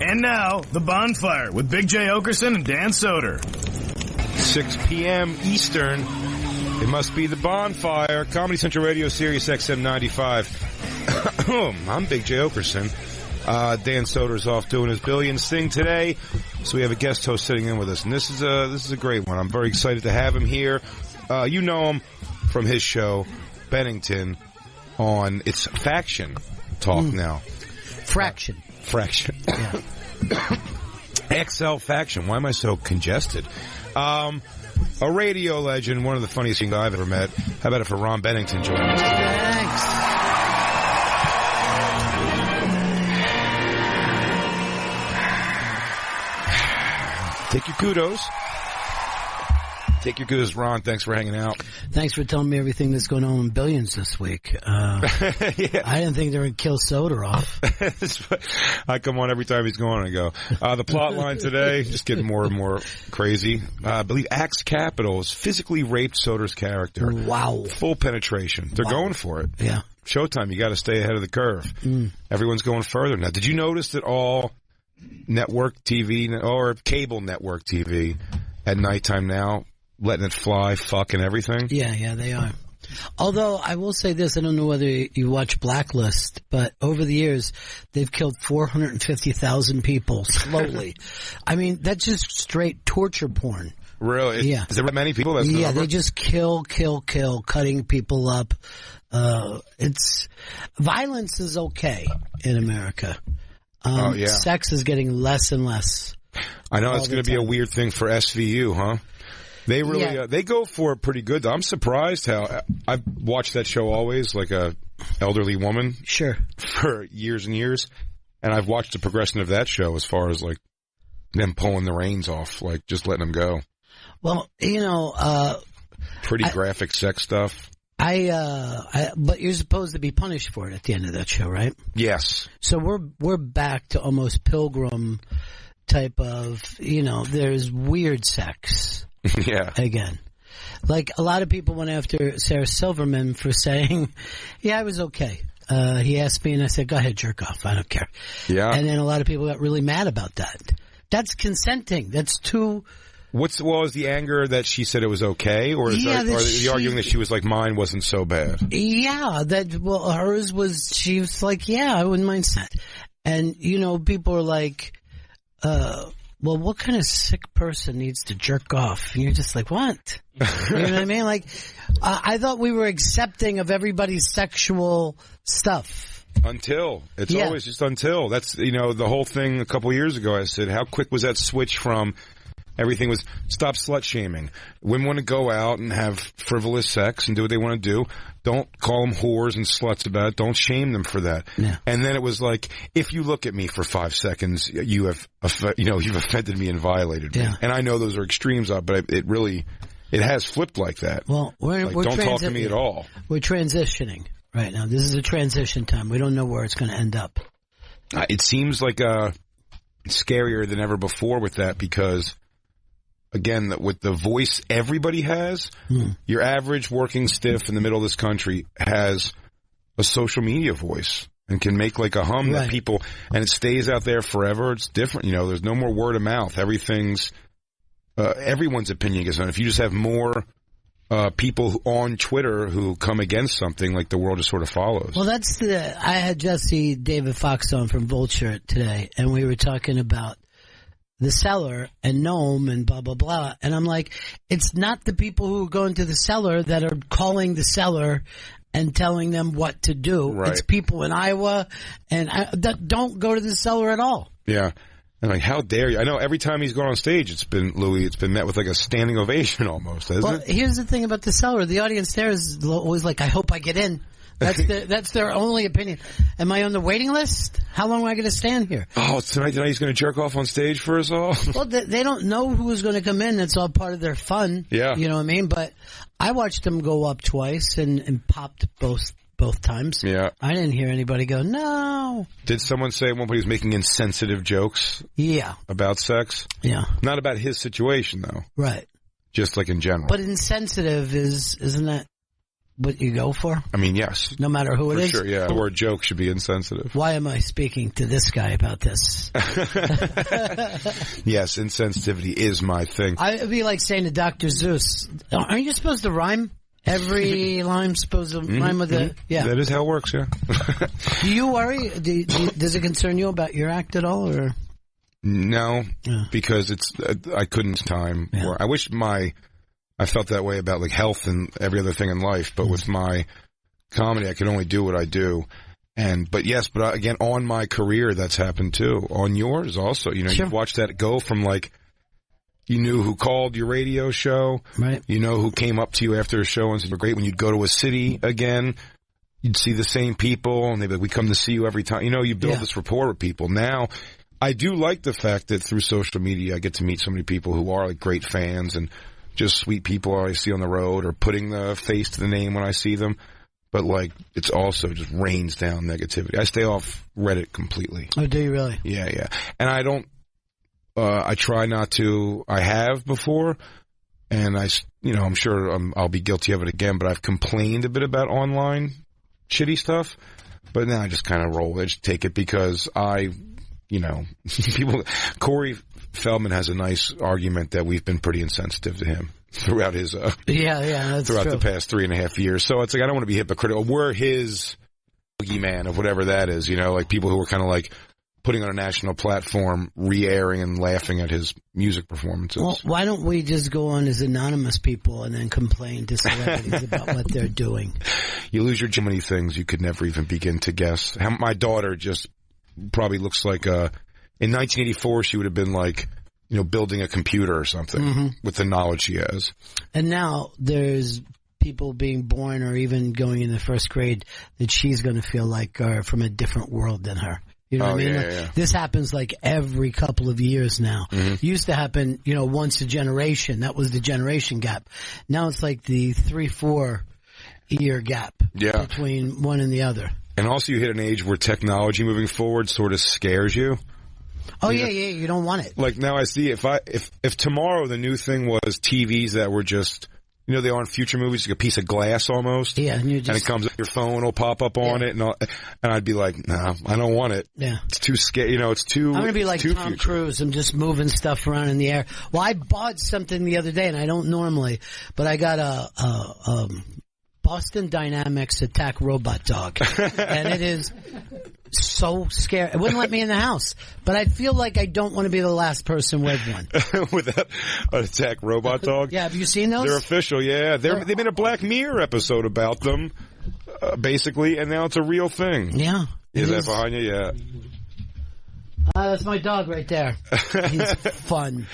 And now, The Bonfire with Big J. Oakerson and Dan Soder. 6 p.m. Eastern. It must be The Bonfire. Comedy Central Radio, Sirius XM 95. I'm Big J. Oakerson. Dan Soder's off doing his billions thing today, so we have a guest host sitting in with us, and this is a great one. I'm very excited to have him here. You know him from his show, Bennington, on it's Faction Talk now. Fraction. Yeah. XL Faction. Why am I so congested? A radio legend, one of the funniest things I've ever met. How about it for Ron Bennington joining us today? Thanks. Take your kudos. Take your kudos, Ron. Thanks for hanging out. Thanks for telling me everything that's going on in Billions this week. Yeah. I didn't think they would kill Soder off. I come on every time he's going and go. The plot line today, just getting more and more crazy. I believe Axe Capital has physically raped Soder's character. Wow. Full penetration. They're going for it. Yeah. Showtime, you got to stay ahead of the curve. Everyone's going further now. Did you notice that all network TV or cable network TV at nighttime now letting it fly, fucking everything? Yeah, they are. Although, I will say this, I don't know whether you watch Blacklist, but over the years, they've killed 450,000 people slowly. I mean, that's just straight torture porn. Really? Yeah. Is there that many people? That's the number? They just kill, cutting people up. Violence is okay in America. Sex is getting less and less. I know it's going to be a weird thing for SVU, huh? They really they go for it pretty good. I'm surprised how I've watched that show always, like a elderly woman, sure, for years and years, and I've watched the progression of that show as far as like them pulling the reins off, like just letting them go. Well, pretty graphic sex stuff. But you're supposed to be punished for it at the end of that show, right? Yes. So we're back to almost Pilgrim type of, there's weird sex. Yeah. Again. Like, a lot of people went after Sarah Silverman for saying, yeah, I was okay. He asked me and I said, go ahead, jerk off. I don't care. Yeah. And then a lot of people got really mad about that. That's consenting. That's too... What was the anger that she said it was okay? Or are you arguing that she was like, mine wasn't so bad? Yeah. Hers was, she was like, yeah, I wouldn't mind that. And, people are like, well, what kind of sick person needs to jerk off? And you're just like, what? You know what I mean? Like, I thought we were accepting of everybody's sexual stuff. Until. It's always just until. That's, the whole thing a couple years ago, I said, how quick was that switch from everything was stop slut shaming. Women want to go out and have frivolous sex and do what they want to do. Don't call them whores and sluts about it. Don't shame them for that. Yeah. And then it was like, if you look at me for 5 seconds, you've offended me and violated me. Yeah. And I know those are extremes, but it has flipped like that. Well, we're don't talk to me at all. We're transitioning right now. This is a transition time. We don't know where it's going to end up. It seems like scarier than ever before with that because, again, with the voice everybody has, your average working stiff in the middle of this country has a social media voice and can make like a hum that people, and it stays out there forever. It's different. There's no more word of mouth. Everything's, everyone's opinion is on. If you just have more people on Twitter who come against something, like the world just sort of follows. Well, I had Jesse David Fox on from Vulture today, and we were talking about The Cellar and Gnome and blah, blah, blah. And I'm like, it's not the people who are going to The Cellar that are calling The Cellar and telling them what to do. Right. It's people in Iowa that don't go to The Cellar at all. Yeah. And like, how dare you? I know every time he's gone on stage, it's been met with like a standing ovation almost, hasn't it? Here's the thing about The Cellar. The audience there is always like, I hope I get in. That's their only opinion. Am I on the waiting list? How long am I going to stand here? Oh, tonight he's going to jerk off on stage for us all? Well, they don't know who's going to come in. It's all part of their fun. Yeah. You know what I mean? But I watched him go up twice and popped both times. Yeah. I didn't hear anybody go, no. Did someone say at one point he was making insensitive jokes? Yeah. About sex? Yeah. Not about his situation, though. Right. Just like in general. But insensitive isn't that what you go for? I mean, yes. No matter who it is? Sure, yeah. The word joke should be insensitive. Why am I speaking to this guy about this? Yes, insensitivity is my thing. It'd be like saying to Dr. Zeus, aren't you supposed to rhyme? Every line's supposed to rhyme with it? Yeah. That is how it works, yeah. Do you worry? Does it concern you about your act at all? Or no, because I couldn't time. Yeah. I wish I felt that way about like health and every other thing in life, but with my comedy, I could only do what I do. But again, on my career, that's happened too. On yours also, sure. You've watched that go from like, you knew who called your radio show, right? You know who came up to you after a show and said, "We're great." When you'd go to a city again, you'd see the same people, and they'd be like, "We come to see you every time." You build this rapport with people. Now, I do like the fact that through social media, I get to meet so many people who are like great fans and just sweet people I see on the road, or putting the face to the name when I see them. But like, it's also just rains down negativity. I stay off Reddit completely. Oh, do you really? Yeah. And I don't. I try not to. I have before, and I'm sure I'll be guilty of it again. But I've complained a bit about online shitty stuff. But now I just kind of roll. I just take it because people. Corey Feldman has a nice argument that we've been pretty insensitive to him throughout his that's throughout true. the past 3.5 years. So it's like I don't want to be hypocritical. We're his boogeyman of whatever that is. Like people who are kind of like putting on a national platform, re-airing and laughing at his music performances. Well, why don't we just go on as anonymous people and then complain to celebrities about what they're doing? You lose so many things you could never even begin to guess. My daughter just probably looks like in 1984 she would have been like, building a computer or something with the knowledge she has. And now there's people being born or even going in the first grade that she's going to feel like are from a different world than her. You know what I mean? Yeah. This happens like every couple of years now. It used to happen, once a generation. That was the generation gap. Now it's like the 3-4 year gap between one and the other. And also you hit an age where technology moving forward sort of scares you. Oh, yeah, you don't want it. Like now I see if tomorrow the new thing was TVs that were just, they are in future movies, like a piece of glass almost. Yeah, and it comes up, your phone will pop up on it, and I'd be like, no, I don't want it. Yeah. It's too scary, it's too I'm going to be like Tom Cruise. I'm just moving stuff around in the air. Well, I bought something the other day, and I don't normally, but I got a Boston Dynamics attack robot dog. And it is so scary. It wouldn't let me in the house. But I feel like I don't want to be the last person with one. With that attack robot dog? Yeah, have you seen those? They're official, yeah. They made a Black Mirror episode about them, basically, and now it's a real thing. Yeah. Is that behind you? Yeah. That's my dog right there. He's fun.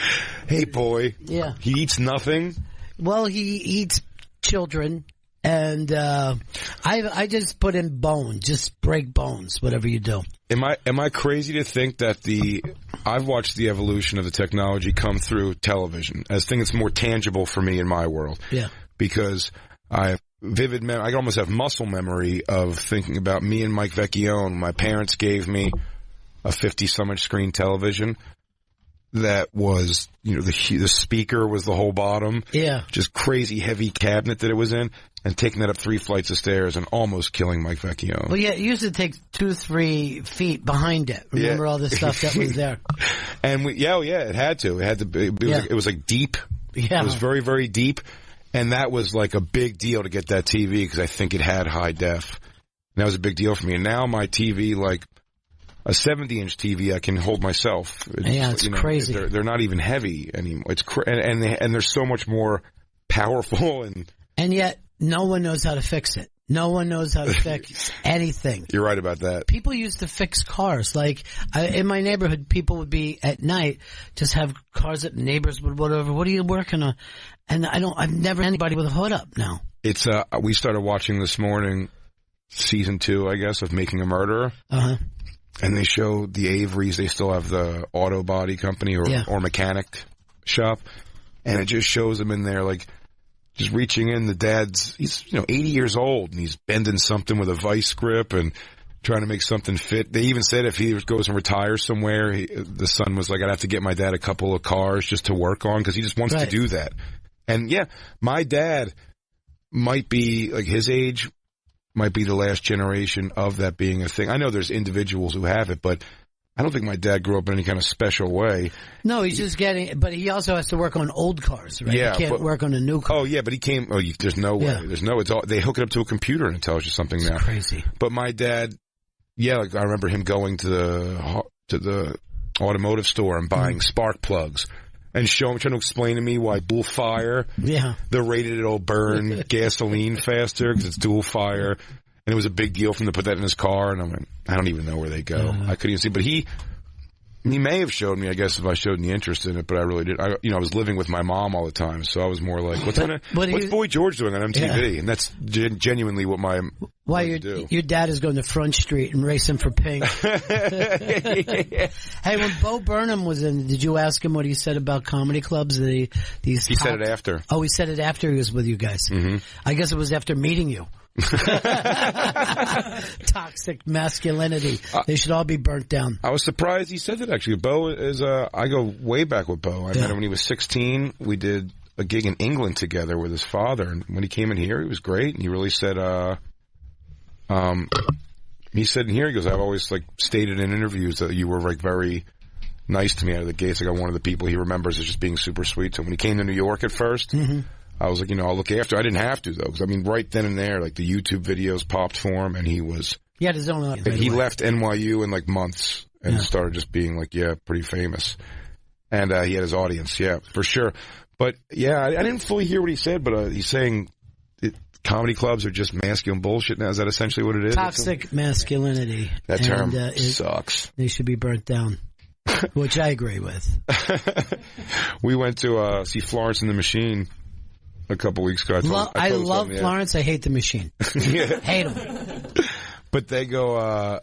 Hey, boy. Yeah. He eats nothing? Well, he eats children. And I just put in bone, just break bones, whatever you do. Am I crazy to think that I've watched the evolution of the technology come through television as thing that's more tangible for me in my world? Yeah. Because I have vivid memory, I almost have muscle memory of thinking about me and Mike Vecchione. My parents gave me a 50-some-inch screen television that was, the speaker was the whole bottom. Yeah. Just crazy heavy cabinet that it was in. And taking that up 3 flights of stairs and almost killing Mike Vecchione. Well, yeah, it used to take 2-3 feet behind it. Remember all the stuff that was there? And it had to. It had to be. It was like deep. Yeah. It was very, very deep. And that was like a big deal to get that TV because I think it had high def. And that was a big deal for me. And now my TV, like a 70-inch TV, I can hold myself. It's crazy. They're not even heavy anymore. It's and they're so much more powerful and yet. No one knows how to fix it. No one knows how to fix anything. You're right about that. People used to fix cars. Like, in my neighborhood, people would be at night, just have cars that neighbors would whatever. What are you working on? And I've never had anybody with a hood up now. It's, we started watching this morning, season 2, I guess, of Making a Murderer. Uh-huh. And they show the Averys. They still have the auto body company or mechanic shop. And it just shows them in there, like, just reaching in. The dad's, he's 80 years old, and he's bending something with a vice grip and trying to make something fit. They even said if he goes and retires somewhere, the son was like, I'd have to get my dad a couple of cars just to work on because he just wants to do that. And yeah, my dad might be, like, his age might be the last generation of that being a thing. I know there's individuals who have it, but I don't think my dad grew up in any kind of special way. No, he's just getting, but he also has to work on old cars, right? Yeah, he can't work on a new car. Oh, yeah, but he came, there's no way. Yeah. There's no, they hook it up to a computer and it tells you something now. It's crazy. But my dad, like I remember him going to the automotive store and buying spark plugs and trying to explain to me why dual fire, they're rated it'll burn gasoline faster because it's dual fire. And it was a big deal for him to put that in his car. And I'm like, I don't even know where they go. I couldn't even see. But he may have showed me, I guess, if I showed any interest in it, but I really did. I was living with my mom all the time, so I was more like, what's Boy George doing on MTV? Yeah. And that's genuinely what my your dad is going to Front Street and racing for pink. Hey, when Bo Burnham was in, did you ask him what he said about comedy clubs? He said it after. Oh, he said it after he was with you guys. Mm-hmm. I guess it was after meeting you. Toxic masculinity. They should all be burnt down. I was surprised he said that, actually. Bo is, I go way back with Bo. I met him when he was 16. We did a gig in England together with his father. And when he came in here, he was great. And he really said, he said in here, he goes, I've always, like, stated in interviews that you were, like, very nice to me out of the gates. Like, I'm one of the people he remembers as just being super sweet. So when he came to New York at first, I was like, I'll look after. I didn't have to, though, because, I mean, right then and there, like, the YouTube videos popped for him, and he was... He had his own... He left NYU in, like, months and started just being, like, pretty famous. And he had his audience, for sure. But, I didn't fully hear what he said, but he's saying comedy clubs are just masculine bullshit now. Is that essentially what it is? Toxic masculinity. That term sucks. They should be burnt down, which I agree with. We went to see Florence and the Machine a couple weeks ago. I love Florence. I hate the Machine. Hate them. But they go,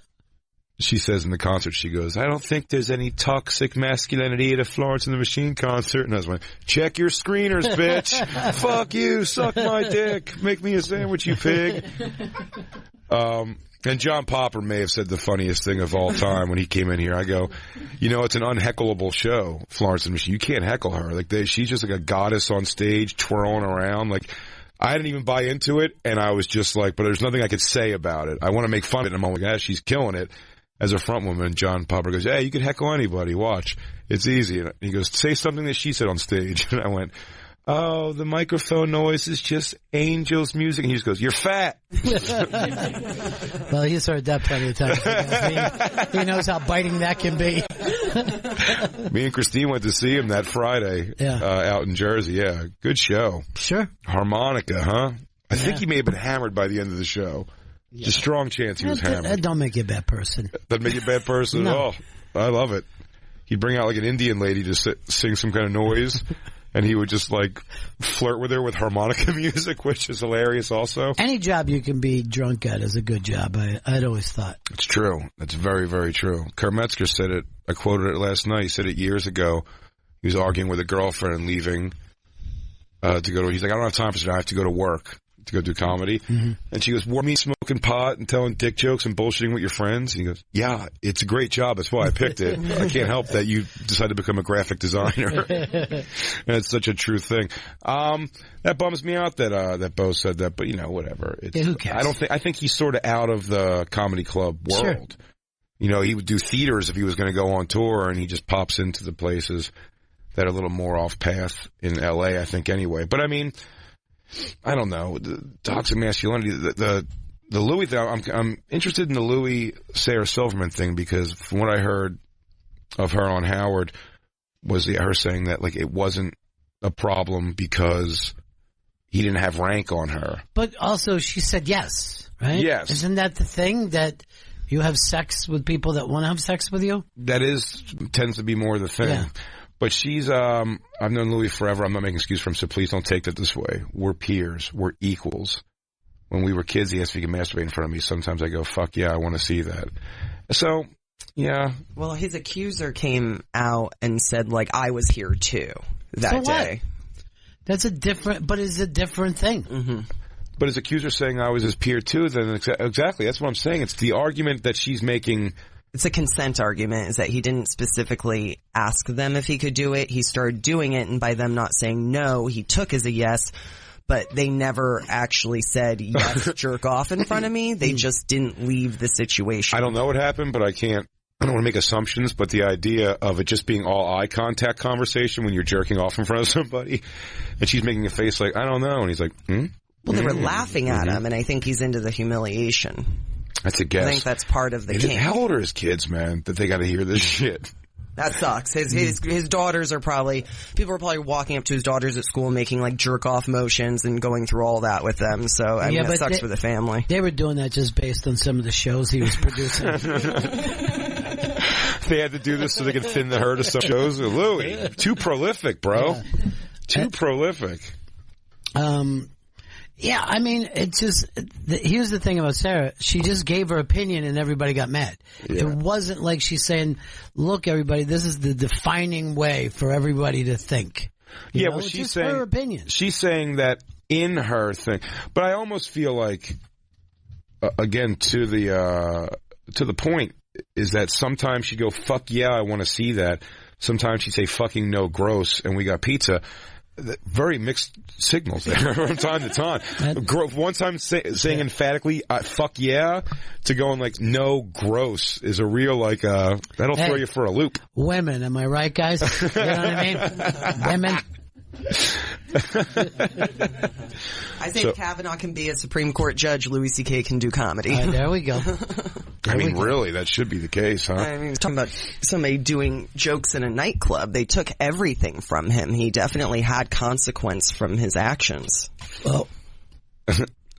she says in the concert, she goes, I don't think there's any toxic masculinity at a Florence and the Machine concert. And I was like, check your screeners, bitch. Fuck you. Suck my dick. Make me a sandwich, you pig. And John Popper may have said the funniest thing of all time when he came in here. I go, it's an unheckleable show, Florence and the Machine. You can't heckle her. Like, she's just like a goddess on stage twirling around. Like, I didn't even buy into it, and I was just like, but there's nothing I could say about it. I want to make fun of it, and I'm like, she's killing it as a front woman. John Popper goes, you can heckle anybody. Watch. It's easy. And he goes, say something that she said on stage. And I went, oh, the microphone noise is just Angel's music. And he just goes, you're fat. Well, he's heard that plenty of times. He knows how biting that can be. Me and Christine went to see him that Friday out in Jersey. Yeah, good show. Sure. Harmonica, huh? I think he may have been hammered by the end of the show. There's a strong chance he was hammered. That don't make you a bad person. Doesn't make you a bad person No. at all. I love it. He'd bring out like an Indian lady to sing some kind of noise. And he would just, like, flirt with her with harmonica music, which is hilarious also. Any job you can be drunk at is a good job, I'd always thought. It's true. That's very, very true. Kurt Metzger said it. I quoted it last night. He said it years ago. He was arguing with a girlfriend and leaving to go to... He's like, I don't have time for this. I have to go to work to go do comedy. Mm-hmm. And she goes, me smoking pot and telling dick jokes and bullshitting with your friends? And he goes, yeah, it's a great job. That's why I picked it. I can't help that you decided to become a graphic designer. And it's such a true thing. That bums me out that Bo said that, but whatever. Who cares? I think he's sort of out of the comedy club world. Sure. He would do theaters if he was going to go on tour, and he just pops into the places that are a little more off path in LA, I think, anyway. But I mean, I don't know. The toxic masculinity, the Louie thing, I'm interested in the Louie Sarah Silverman thing, because from what I heard of her on Howard was her saying that, like, it wasn't a problem because he didn't have rank on her. But also she said yes, right? Yes. Isn't that the thing, that you have sex with people that want to have sex with you? That tends to be more the thing. Yeah. But she's, I've known Louie forever. I'm not making an excuse for him, so please don't take that this way. We're peers. We're equals. When we were kids, he asked if he could masturbate in front of me. Sometimes I go, fuck yeah, I want to see that. So, yeah. Well, his accuser came out and said, like, I was here too that day. That's a different thing. Mm-hmm. But his accuser saying I was his peer too, then exactly, that's what I'm saying. It's the argument that she's making. It's a consent argument, is that he didn't specifically ask them if he could do it. He started doing it, and by them not saying no, he took as a yes. but they never actually said, yes, jerk off in front of me. They just didn't leave the situation. I don't know what happened, but I don't want to make assumptions, but the idea of it just being all eye contact conversation when you're jerking off in front of somebody, and she's making a face like, I don't know, and he's like, Well, they were laughing at him, and I think he's into the humiliation. That's a guess. I think that's part of the kink. How old are his kids, man, that they got to hear this shit? That sucks. His daughters are people are probably walking up to his daughters at school making like jerk off motions and going through all that with them. So I mean, it sucks for the family. They were doing that just based on some of the shows he was producing. They had to do this so they could thin the herd of some shows. Louie, too prolific, bro. Yeah. Too prolific. Yeah, I mean, it's just, here's the thing about Sarah. She just gave her opinion and everybody got mad. Yeah. It wasn't like she's saying, look, everybody, this is the defining way for everybody to think. You know? Well, she's saying her opinion. She's saying that in her thing. But I almost feel like, again, to the point, is that sometimes she'd go, fuck yeah, I want to see that. Sometimes she'd say, fucking no, gross, and we got pizza. Very mixed signals there from time to time. One time saying emphatically, fuck yeah, to going like, no, gross, is a real, like, that'll throw you for a loop. Women, am I right, guys? You know what I mean? Women. I think if Kavanaugh can be a Supreme Court judge, Louie CK can do comedy. There we go. I mean, really, that should be the case, huh? I mean, talking about somebody doing jokes in a nightclub. They took everything from him. He definitely had consequence from his actions. Well,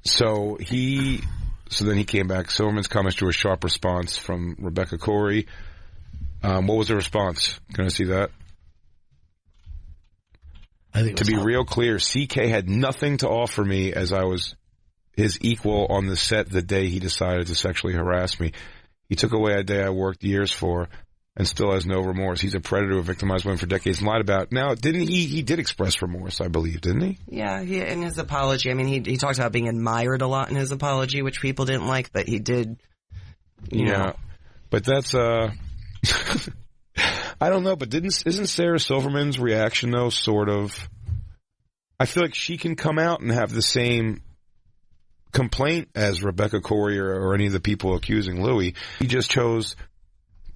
so then he came back. Silverman's comments drew a sharp response from Rebecca Corey. What was the response? Can I see that? To be real clear, CK had nothing to offer me as I was his equal on the set the day he decided to sexually harass me. He took away a day I worked years for and still has no remorse. He's a predator who victimized women for decades and lied about. Now, didn't he did express remorse, I believe, didn't he? Yeah, in his apology. I mean, he talks about being admired a lot in his apology, which people didn't like, but he did, you know. But that's, I don't know, but isn't Sarah Silverman's reaction, though, sort of... I feel like she can come out and have the same complaint as Rebecca Corey or any of the people accusing Louie. He just chose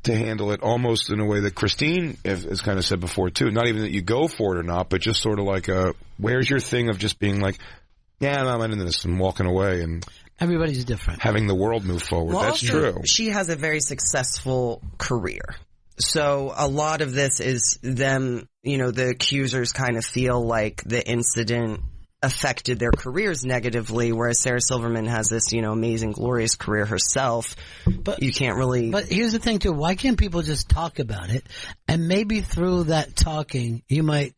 to handle it almost in a way that Christine has kind of said before, too. Not even that you go for it or not, but just sort of like where's your thing of just being like, yeah, no, I'm into this, and walking away and... Everybody's different. Having the world move forward. Well, that's also, true. She has a very successful career. So a lot of this is them, the accusers kind of feel like the incident affected their careers negatively, whereas Sarah Silverman has this, amazing, glorious career herself. But you can't really... But here's the thing, too. Why can't people just talk about it? And maybe through that talking, you might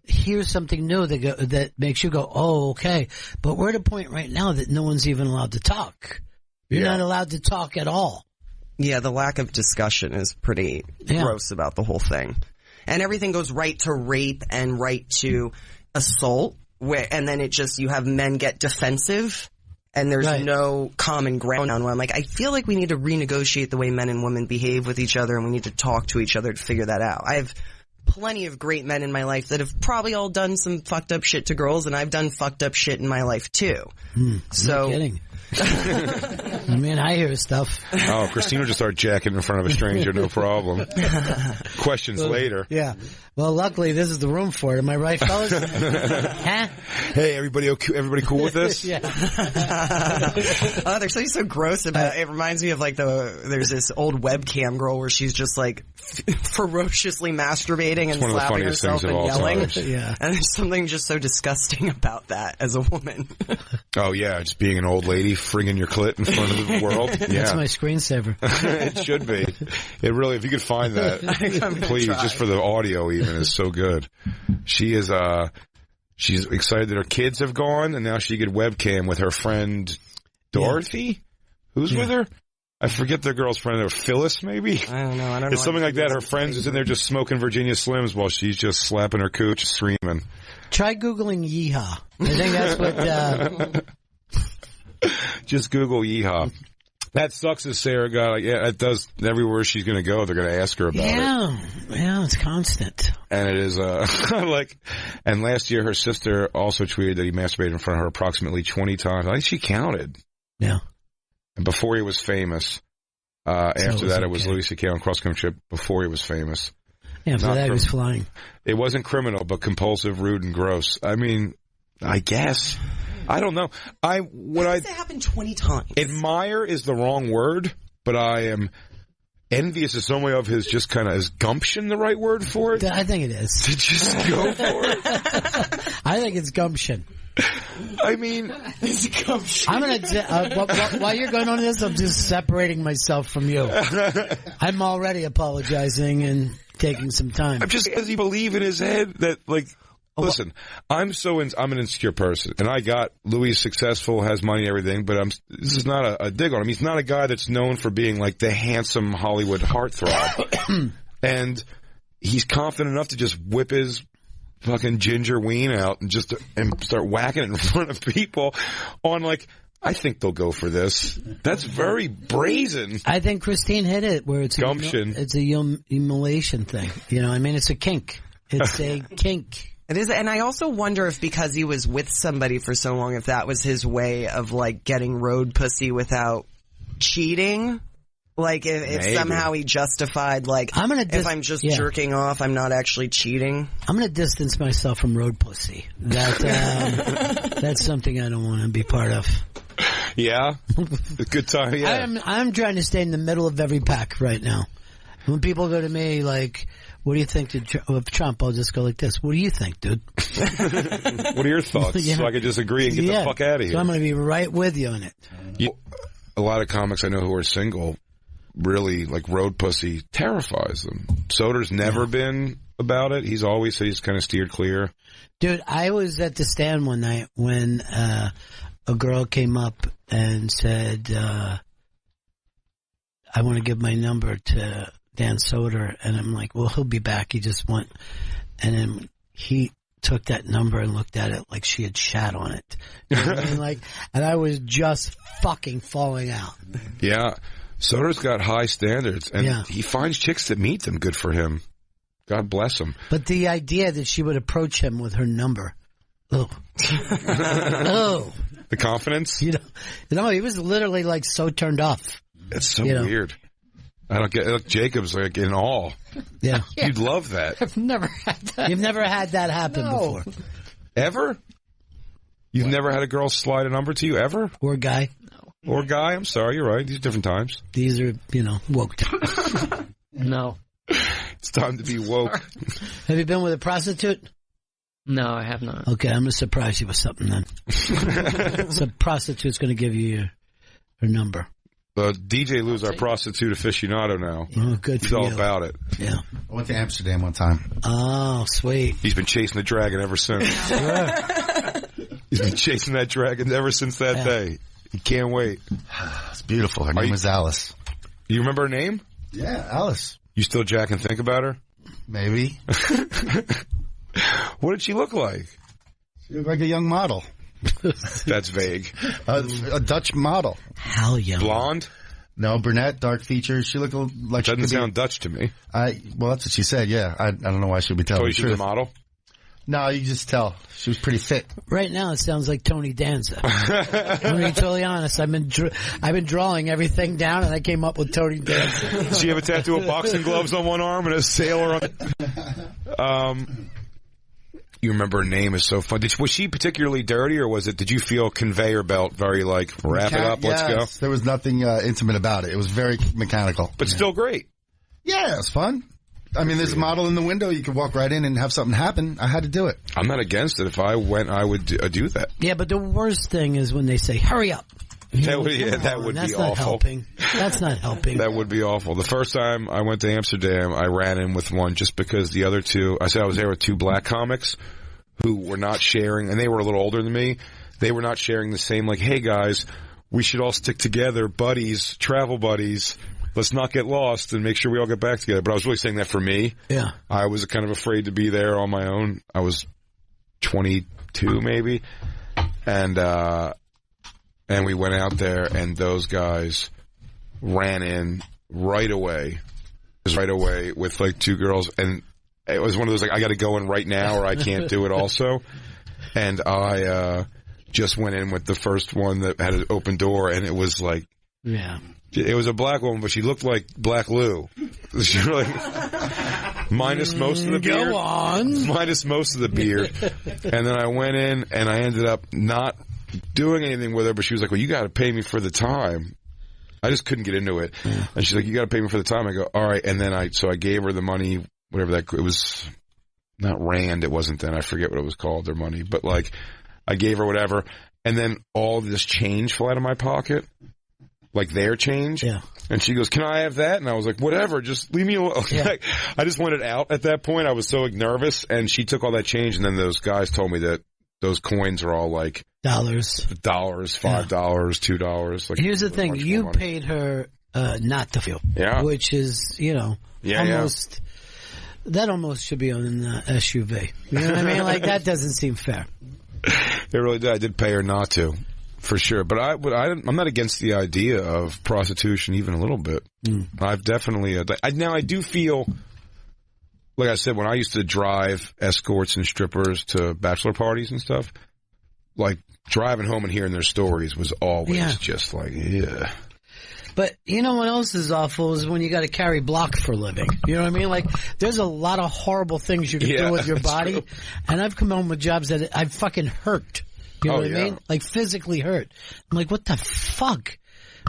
hear something new that makes you go, oh, okay. But we're at a point right now that no one's even allowed to talk. You're not allowed to talk at all. Yeah, the lack of discussion is pretty gross about the whole thing. And everything goes right to rape and right to assault, and then you have men get defensive, and there's no common ground on where I'm like, I feel like we need to renegotiate the way men and women behave with each other, and we need to talk to each other to figure that out. I have plenty of great men in my life that have probably all done some fucked up shit to girls, and I've done fucked up shit in my life, too. No kidding. I mean, I hear stuff. Oh, Christina will just start jacking in front of a stranger, no problem. Questions later. Yeah. Well, luckily, this is the room for it. Am I right, fellas? Huh? Hey, everybody cool with this? Yeah. Oh, there's something so gross about it. It reminds me of there's this old webcam girl where she's just ferociously masturbating and slapping herself and yelling. Yeah. And there's something just so disgusting about that as a woman. Oh, yeah, just being an old lady frigging your clit in front of the world. Yeah. That's my screensaver. It should be. It really, if you could find that, please, just for the audio even, is so good. She is, she's excited that her kids have gone, and now she could webcam with her friend Dorothy? Who's with her? I forget the girl's friend. Phyllis, maybe? I don't know. It's something like that. Her friend's is in there just smoking Virginia Slims while she's just slapping her cooch, screaming. Try Googling yeehaw. I think that's what... Just Google yeehaw. That sucks as Sarah got. It does. Everywhere she's going to go, they're going to ask her about it. Yeah, it's constant. And it is, like, and last year her sister also tweeted that he masturbated in front of her approximately 20 times. I think she counted. Yeah. And before he was famous, after that it was Louie CK on cross country trip before he was famous. Yeah, after that he was flying. It wasn't criminal, but compulsive, rude, and gross. I mean, I guess. I don't know. How does it happen 20 times? Admire is the wrong word, but I am envious of some way of his just kind of, is gumption the right word for it? I think it is. To just go for it? I think it's gumption. I mean, it's gumption. I'm going to, while you're going on this, I'm just separating myself from you. I'm already apologizing and taking some time. Does he believe in his head that, like, listen, I'm an insecure person, and I got Louis successful, has money and everything, but this is not a dig on him. He's not a guy that's known for being like the handsome Hollywood heartthrob. And he's confident enough to just whip his fucking ginger ween out and start whacking it in front of people on, like, I think they'll go for this. That's very brazen. I think Christine hit it where it's gumption. It's a humiliation thing. You know, I mean, it's a kink. It's a kink. It is, and I also wonder if because he was with somebody for so long, if that was his way of, like, getting road pussy without cheating. Like, if somehow he justified, like, if I'm just jerking off, I'm not actually cheating. I'm going to distance myself from road pussy. That's something I don't want to be part of. Yeah? A good time, yeah. I'm trying to stay in the middle of every pack right now. When people go to me, like, what do you think of Trump? I'll just go like this. What do you think, dude? What are your thoughts? Yeah. So I could just agree and get the fuck out of here. So I'm going to be right with you on it. A lot of comics I know who are single, really, like, road pussy terrifies them. Soder's never been about it. He's always said he's kind of steered clear. Dude, I was at the stand one night when a girl came up and said, I want to give my number to Dan Soder, and I'm like, well, he'll be back. He just went, and then he took that number and looked at it like she had shat on it. You know what I mean? Like, and I was just fucking falling out. Yeah. Soder's got high standards, and he finds chicks that meet them. Good for him. God bless him. But the idea that she would approach him with her number. Oh. Oh. The confidence? You know, he was literally like so turned off. It's so weird. I don't get it. Jacob's like in awe. Yeah. You'd love that. I've never had that. You've never had that happen before. Ever? You've never had a girl slide a number to you ever? Or a guy. No. Or a guy? I'm sorry, you're right. These are different times. These are, woke times. No. It's time to be woke. Have you been with a prostitute? No, I have not. Okay, I'm going to surprise you with something then. So prostitute's going to give you her number. DJ Lou's our prostitute aficionado now. Oh, good for He's all about it. Yeah. I went to Amsterdam one time. Oh, sweet. He's been chasing the dragon ever since. He's been chasing that dragon ever since that day. He can't wait. It's beautiful. Her name was Alice. You remember her name? Yeah, Alice. You still jack and think about her? Maybe. What did she look like? She looked like a young model. That's vague. A Dutch model. How young? Blonde? No, brunette, dark features. She looked like Doesn't sound Dutch to me. Well, that's what she said, yeah. I don't know why she would be telling the truth. She's a model? No, you just tell. She was pretty fit. Right now, it sounds like Tony Danza. I'm going to be totally honest. I've been drawing everything down, and I came up with Tony Danza. Does she have a tattoo of boxing gloves on one arm and a sailor on? You remember her name is so fun. Was she particularly dirty, or did you feel conveyor belt very like, wrap it up, let's go? There was nothing intimate about it. It was very mechanical. But still great. Yeah, it was fun. I mean, there's a model in the window. You could walk right in and have something happen. I had to do it. I'm not against it. If I went, I would do that. Yeah, but the worst thing is when they say, hurry up. That would be awful. Not helping. That's not helping. That would be awful. The first time I went to Amsterdam, I ran in with one just because the other two, I said I was there with two black comics who were not sharing, and they were a little older than me. They were not sharing the same, like, hey guys, we should all stick together, buddies, travel buddies. Let's not get lost and make sure we all get back together. But I was really saying that for me. Yeah. I was kind of afraid to be there on my own. I was 22 maybe. And we went out there, and those guys ran in right away with like two girls, and it was one of those, like, I got to go in right now or I can't do it also. And I just went in with the first one that had an open door, and it was like... Yeah. It was a black woman, but she looked like Black Lou. She was like, minus most of the beard. Go on. Minus most of the beard. And then I went in, and I ended up not doing anything with her, but she was like, well, you got to pay me for the time. I just couldn't get into it. And she's like, you got to pay me for the time. I go, all right. And then I gave her the money, whatever that, it was not Rand. It wasn't then. I forget what it was called, their money. But like, I gave her whatever. And then all this change fell out of my pocket. Like their change. Yeah. And she goes, can I have that? And I was like, whatever, just leave me alone. Yeah. I just wanted out at that point. I was so nervous. And she took all that change. And then those guys told me that those coins are all like dollars, $5, $2. Like, here's the thing. You paid her not to feel. Yeah. Which is, almost... That almost should be on the SUV. You know what I mean? Like, that doesn't seem fair. It really did. I did pay her not to. For sure, but I'm not against the idea of prostitution even a little bit. I've definitely now I do feel, like I said, when I used to drive escorts and strippers to bachelor parties and stuff, like driving home and hearing their stories was always just like, yeah. But you know what else is awful is when you got to carry block for a living. You know what I mean? Like, there's a lot of horrible things you can do with your body, and I've come home with jobs that I've fucking hurt. You know what I mean? Like, physically hurt. I'm like, what the fuck?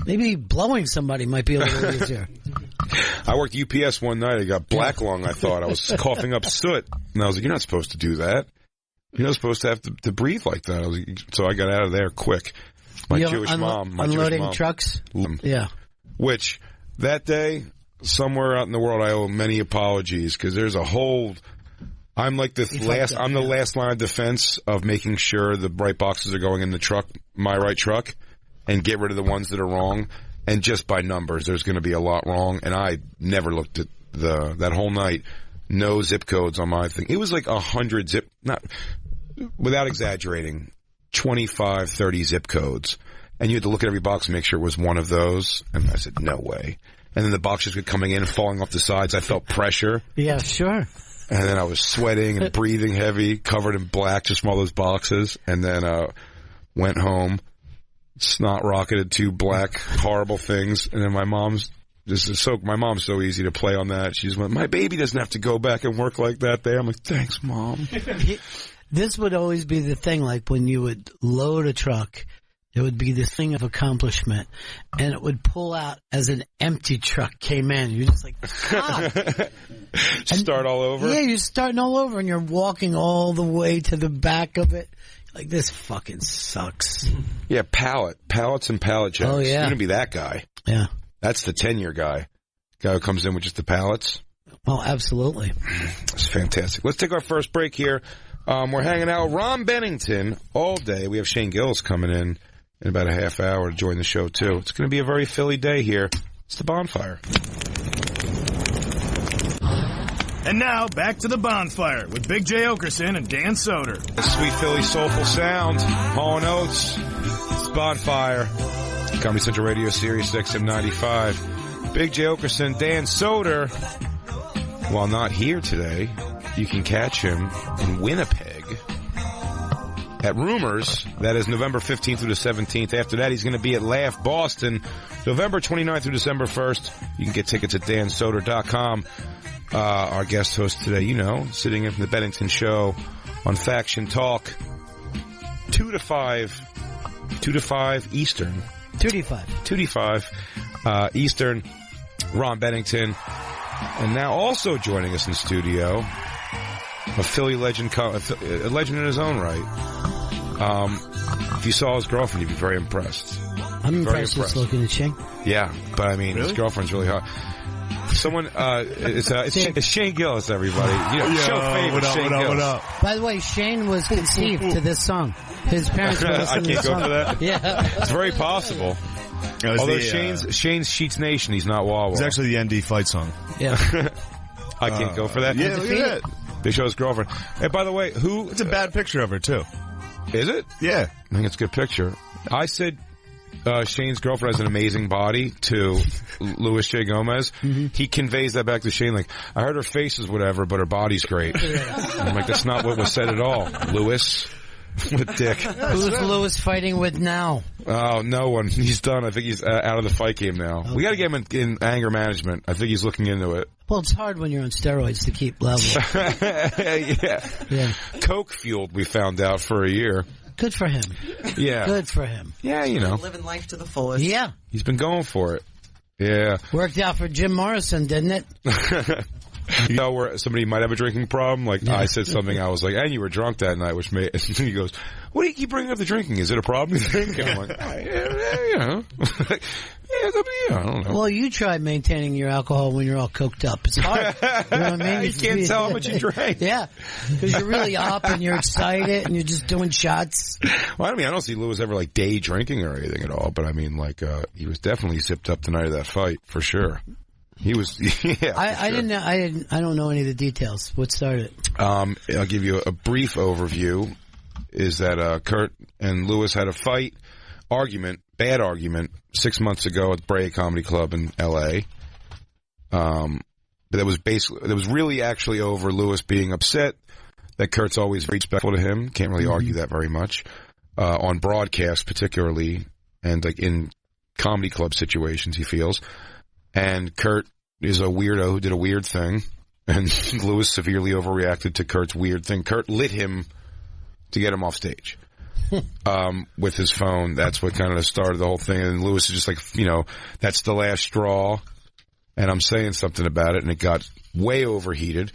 Maybe blowing somebody might be a little easier. I worked UPS one night. I got black lung, I thought. I was coughing up soot. And I was like, you're not supposed to do that. You're not supposed to have to breathe like that. So I got out of there quick. My Jewish mom. Unloading trucks? Yeah. Which, that day, somewhere out in the world, I owe many apologies because there's a whole... I'm like the last line of defense of making sure the right boxes are going in the truck, my right truck, and get rid of the ones that are wrong. And just by numbers, there's going to be a lot wrong. And I never looked at that whole night. No zip codes on my thing. It was like 100 without exaggerating, 25, 30 zip codes. And you had to look at every box and make sure it was one of those. And I said, no way. And then the boxes were coming in and falling off the sides. I felt pressure. Yeah, sure. And then I was sweating and breathing heavy, covered in black just from all those boxes. And then went home, snot rocketed 2 black, horrible things. And then my mom's so easy to play on that. She just went, my baby doesn't have to go back and work like that there. I'm like, thanks, Mom. This would always be the thing, like when you would load a truck, there would be this thing of accomplishment, and it would pull out as an empty truck came in. You're just like, fuck. Start all over? Yeah, you're starting all over, and you're walking all the way to the back of it. Like, this fucking sucks. Yeah, pallets and pallet jacks. Oh, yeah. You're going to be that guy. Yeah. That's the 10-year guy. Guy who comes in with just the pallets. Oh, absolutely. That's fantastic. Let's take our first break here. We're hanging out with Ron Bennington all day. We have Shane Gillis coming in about a half hour to join the show, too. It's going to be a very Philly day here. It's the Bonfire. And now, back to the Bonfire with Big J. Oakerson and Dan Soder. The sweet Philly soulful sound. Hall & Oates. It's Bonfire. Comedy Central Radio, Sirius XM 95. Big J. Oakerson, Dan Soder. While not here today, you can catch him in Winnipeg at Rumors. That is November 15th through the 17th. After that, he's going to be at Laugh Boston, November 29th through December 1st. You can get tickets at dansoder.com. Our guest host today, sitting in from the Bennington Show on Faction Talk, 2 to 5 Eastern. 2 to 5 Eastern. Ron Bennington. And now also joining us in the studio, a Philly legend, a legend in his own right. If you saw his girlfriend, you'd be very impressed. I'm impressed just looking at Shane. Yeah, but I mean, his girlfriend's really hot. Someone, it's Shane Gillis, everybody. Show favorite Shane Gillis. What up? By the way, Shane was conceived to this song. His parents were listening to this song. I can't go for that? Yeah. It's very possible. Although Shane's Sheets Nation, he's not Wawa. It's actually the ND fight song. Yeah. I can't go for that. Yeah, look at that. They show his girlfriend. Hey, by the way, It's a bad picture of her, too. Is it? Yeah. I think it's a good picture. I said Shane's girlfriend has an amazing body to Louis J. Gomez, he conveys that back to Shane like, I heard her face is whatever, but her body's great. I'm like, that's not what was said at all, Louis. With Dick. Who's Louis fighting with now? Oh, no one. He's done. I think he's out of the fight game now. Okay. We got to get him in anger management. I think he's looking into it. Well, it's hard when you're on steroids to keep level. Yeah. Coke fueled, we found out, for a year. Good for him. Yeah. Good for him. Yeah, you know. Living life to the fullest. Yeah. He's been going for it. Yeah. Worked out for Jim Morrison, didn't it? You know where somebody might have a drinking problem? Like, I said something, I was like, and you were drunk that night, which made, and he goes, what do you keep bringing up the drinking? Is it a problem, you think? And I'm like, you know. I don't know. Well, you tried maintaining your alcohol when you're all coked up. It's hard. You know what I mean? You can't tell how much you drank. Yeah. Because you're really up and you're excited and you're just doing shots. Well, I don't see Louis ever, like, day drinking or anything at all, but I mean, like, he was definitely zipped up the night of that fight, for sure. He was, yeah. I don't know any of the details. What started? I'll give you a brief overview. Is that Kurt and Louis had a bad argument, 6 months ago at the Brea Comedy Club in L.A. But it was really actually over Louis being upset that Kurt's always respectful to him. Can't really argue that very much on broadcast, particularly, and like in comedy club situations, he feels. And Kurt is a weirdo who did a weird thing, and Louis severely overreacted to Kurt's weird thing. Kurt lit him to get him off stage with his phone. That's what kind of started the whole thing. And Louis is just like, you know, that's the last straw, and I'm saying something about it, and it got way overheated.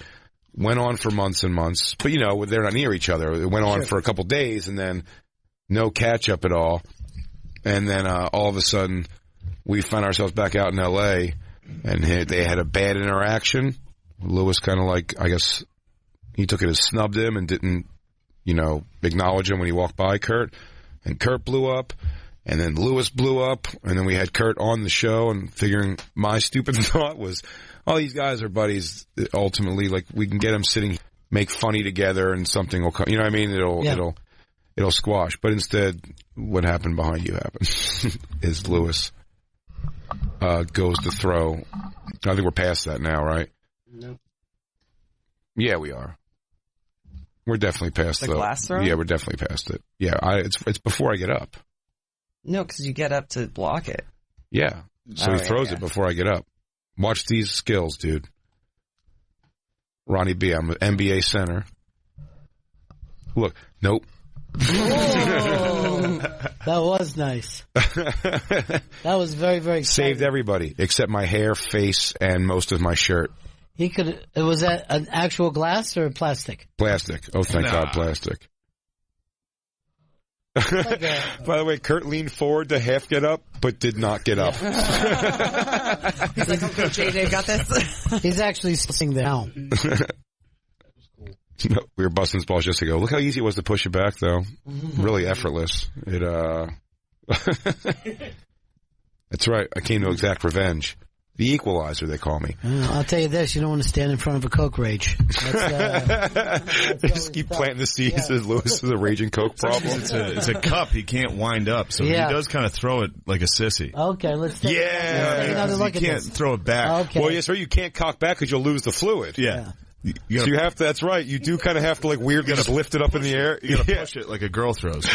Went on for months and months, but, you know, they're not near each other. It went on for a couple days, and then no catch-up at all. And then all of a sudden, we found ourselves back out in L.A., and they had a bad interaction. Louis kind of like, I guess, he took it as snubbed him and didn't, you know, acknowledge him when he walked by Kurt. And Kurt blew up, and then Louis blew up, and then we had Kurt on the show, and figuring my stupid thought was, oh, these guys are buddies. Ultimately, like, we can get them sitting, make funny together, and something will come. You know what I mean? It'll squash. But instead, what happened behind you happened. Is Louis goes to throw. I think we're past that now, right? No. Yeah, we are. We're definitely past the glass throw. Yeah, we're definitely past it. Yeah, it's before I get up. No, because you get up to block it. Yeah, so he throws it before I get up. Watch these skills, dude. Ronnie B, I'm an NBA center. Look, nope. Whoa, that was nice. That was very, very exciting. Saved everybody except my hair, face, and most of my shirt. Was that an actual glass or plastic? Plastic. Oh, thank God, plastic. By the way, Kurt leaned forward to half get up, but did not get up. He's like, Uncle JJ got this. He's actually sitting down. No, we were busting his balls just to go. Look how easy it was to push it back, though. Really effortless. That's right. I came to exact revenge. The equalizer, they call me. I'll tell you this, you don't want to stand in front of a Coke rage. They just keep planting the seeds that Louis is a raging Coke problem. It's a cup. He can't wind up, so he does kind of throw it like a sissy. Okay, let's take another look at this. You can't throw it back. Okay. Well, yes, sir, you can't cock back because you'll lose the fluid. Yeah. So you have to, that's right, you do kind of have to like weirdly just lift it up in the air. You gotta push it like a girl throws.